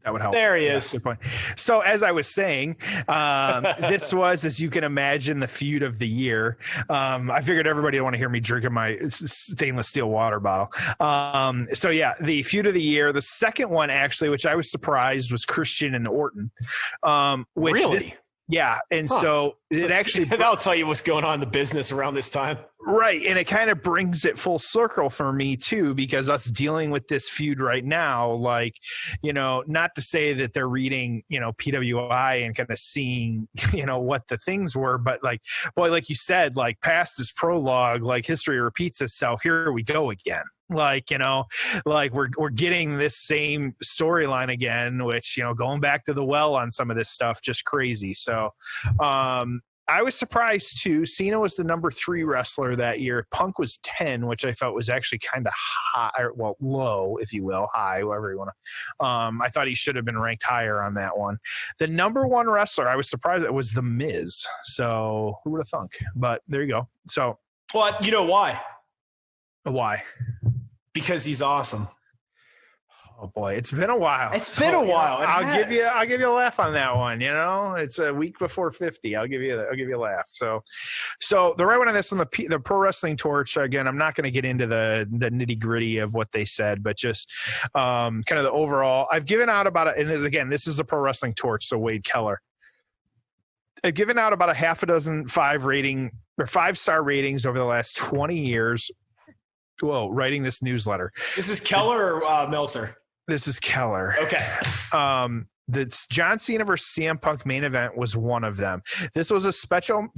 That would help. There he is. Good point. So as I was saying, this was, as you can imagine, the feud of the year. I figured everybody would want to hear me drinking my stainless steel water bottle. The feud of the year. The second one, actually, which I was surprised, was Christian and Orton. Really? Yeah. And so it actually... That'll tell you what's going on in the business around this time. Right. And it kind of brings it full circle for me, too, because us dealing with this feud right now, not to say that they're reading, PWI and kind of seeing, what the things were. But like you said, past is prologue, history repeats itself. Here we go again. We're getting this same storyline again, which, going back to the well on some of this stuff, just crazy. So, I was surprised too. Cena was the number 3 wrestler that year. Punk was 10, which I felt was actually kind of high, low, if you will, high, whatever you want to. I thought he should have been ranked higher on that one. The number 1 wrestler, I was surprised it was The Miz. So who would have thunk? But there you go. So, but you know why? Why? Because he's awesome. Oh boy, it's been a while. It's been a while. I'll give you a laugh on that one. It's a week before 50. I'll give you a laugh. So the right one on this on the Pro Wrestling Torch. Again, I'm not going to get into the nitty gritty of what they said, but just kind of the overall. I've given out about this is the Pro Wrestling Torch. So Wade Keller. I've given out about a half a dozen 5-star ratings over the last 20 years. Whoa, writing this newsletter. This is Keller or Meltzer? This is Keller. Okay. The John Cena versus CM Punk main event was one of them. This was a special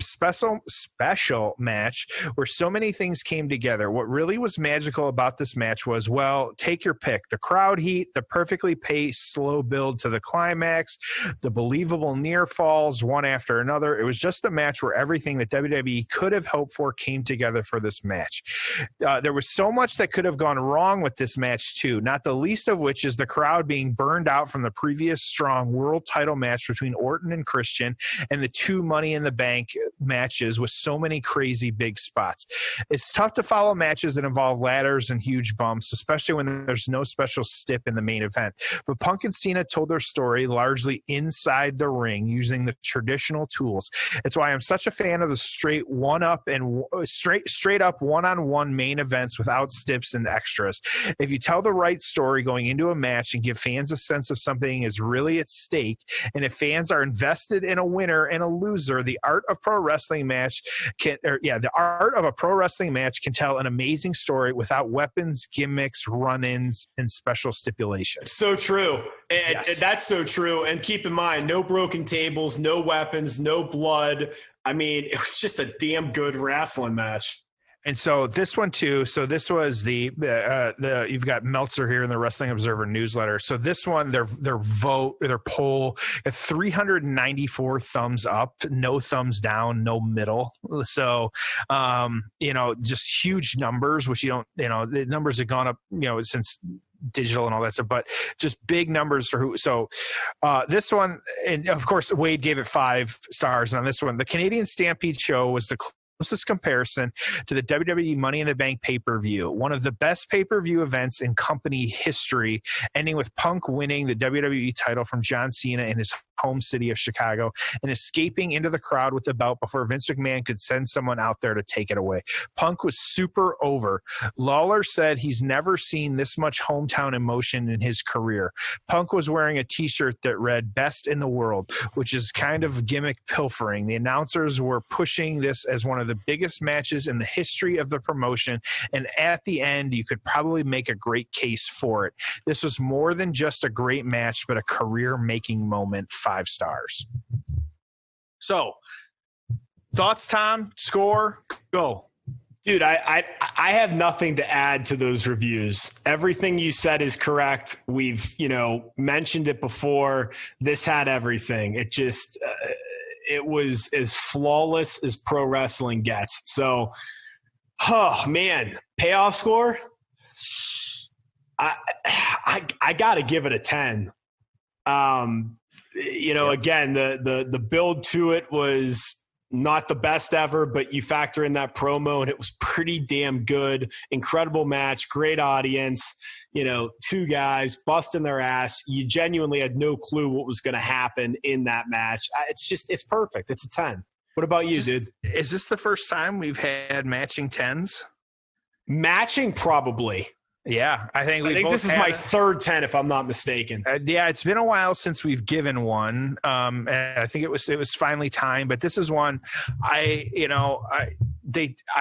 match where so many things came together. What really was magical about this match was, take your pick. The crowd heat, the perfectly paced slow build to the climax, the believable near falls one after another. It was just a match where everything that WWE could have hoped for came together for this match. There was so much that could have gone wrong with this match too, not the least of which is the crowd being burned out from the previous strong world title match between Orton and Christian and the 2 Money in the Bank matches with so many crazy big spots. It's tough to follow matches that involve ladders and huge bumps, especially when there's no special stip in the main event. But Punk and Cena told their story largely inside the ring using the traditional tools. It's why I'm such a fan of the straight up one-on-one main events without stips and extras. If you tell the right story going into a match and give fans a sense of something is really at stake, and if fans are invested in a winner and a loser, the art of a pro wrestling match can tell an amazing story without weapons, gimmicks, run-ins, and special stipulations. So true. And that's so true. And keep in mind, no broken tables, no weapons, no blood. I mean, it was just a damn good wrestling match. And so this one too. So this was the you've got Meltzer here in the Wrestling Observer newsletter. So this one, their poll at 394 thumbs up, no thumbs down, no middle. So just huge numbers, which the numbers have gone up, since digital and all that stuff, but just big numbers for who. So this one, and of course Wade gave it 5 stars on this one. The Canadian Stampede show was the closest comparison to the WWE Money in the Bank pay-per-view, one of the best pay-per-view events in company history, ending with Punk winning the WWE title from John Cena in his home city of Chicago and escaping into the crowd with the belt before Vince McMahon could send someone out there to take it away. Punk was super over. Lawler said he's never seen this much hometown emotion in his career. Punk was wearing a t-shirt that read "Best in the World," which is kind of gimmick pilfering. The announcers were pushing this as one of the biggest matches in the history of the promotion, and at the end, you could probably make a great case for it. This was more than just a great match, but a career-making moment. 5 stars. So, thoughts, Tom? Score? Go. Dude, I have nothing to add to those reviews. Everything you said is correct. We've, mentioned it before. This had everything. It just, it was as flawless as pro wrestling gets. So, oh man, payoff score. I got to give it a 10. Again, the build to it was not the best ever, but you factor in that promo and it was pretty damn good. Incredible match, great audience, 2 guys busting their ass. You genuinely had no clue what was going to happen in that match. It's perfect. It's a 10. What about you, dude? Is this the first time we've had matching 10s? Matching, probably. Yeah, I think this is my third 10, if I'm not mistaken. Yeah, it's been a while since we've given one. And I think it was finally time, but this is one I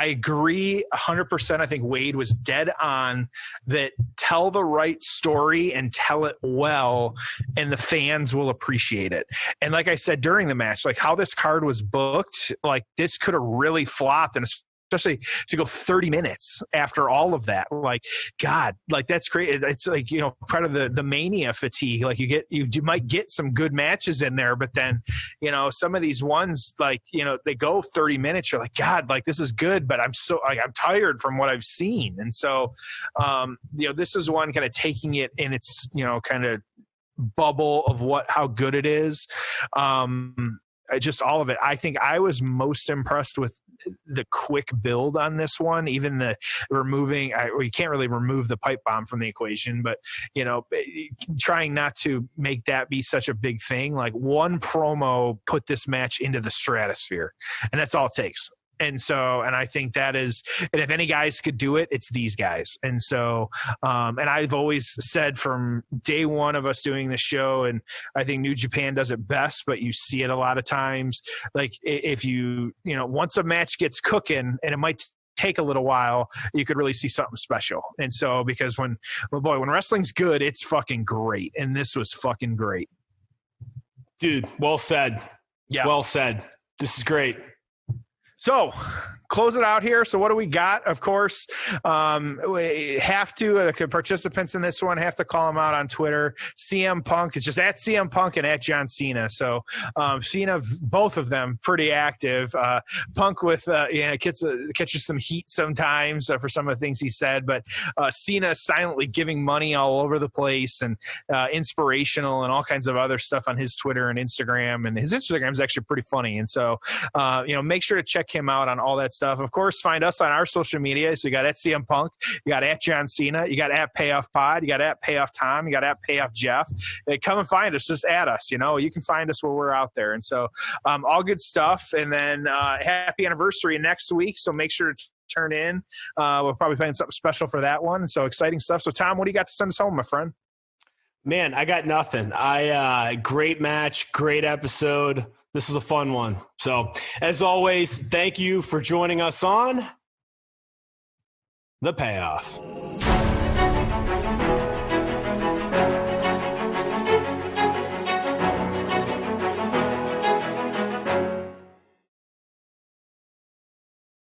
agree 100%. I think Wade was dead on that. Tell the right story and tell it well, and the fans will appreciate it. And like I said during the match, like how this card was booked, like this could have really flopped, and especially to go 30 minutes after all of that. Like, God, like that's great. It's like, part of the mania fatigue. Like you might get some good matches in there, but then, some of these ones, like, they go 30 minutes. You're like, God, like this is good, but I'm tired from what I've seen. And so, this is one kind of taking it in its, kind of bubble of how good it is. Just all of it. I think I was most impressed with the quick build on this one, even the removing, you can't really remove the pipe bomb from the equation, but, trying not to make that be such a big thing. Like one promo put this match into the stratosphere, and that's all it takes. And I think that is, and if any guys could do it, it's these guys. And so, and I've always said from day one of us doing the show, and I think New Japan does it best, but you see it a lot of times. Like if once a match gets cooking, and it might take a little while, you could really see something special. And so, because when wrestling's good, it's fucking great. And this was fucking great. Dude, well said. Yeah. Well said. This is great. So, close it out here. So what do we got? Of course, we have to, the participants in this one have to call them out on Twitter. CM Punk, it's just at CM Punk and at John Cena. So Cena, both of them pretty active. Punk with, catches some heat sometimes for some of the things he said, but Cena silently giving money all over the place and inspirational and all kinds of other stuff on his Twitter and Instagram. And his Instagram is actually pretty funny. And so, make sure to check him out on all that stuff. Of course, find us on our social media. So you got at CM Punk, you got at John Cena, you got at Payoff Pod, you got at Payoff Tom, you got at Payoff Jeff. Come and find us. Just add us. You can find us where we're out there. And so all good stuff. And then happy anniversary next week. So make sure to turn in. We'll probably plan something special for that one. So exciting stuff. So Tom, what do you got to send us home, my friend? Man, I got nothing. Great match, great episode. This was a fun one. So, as always, thank you for joining us on The Payoff.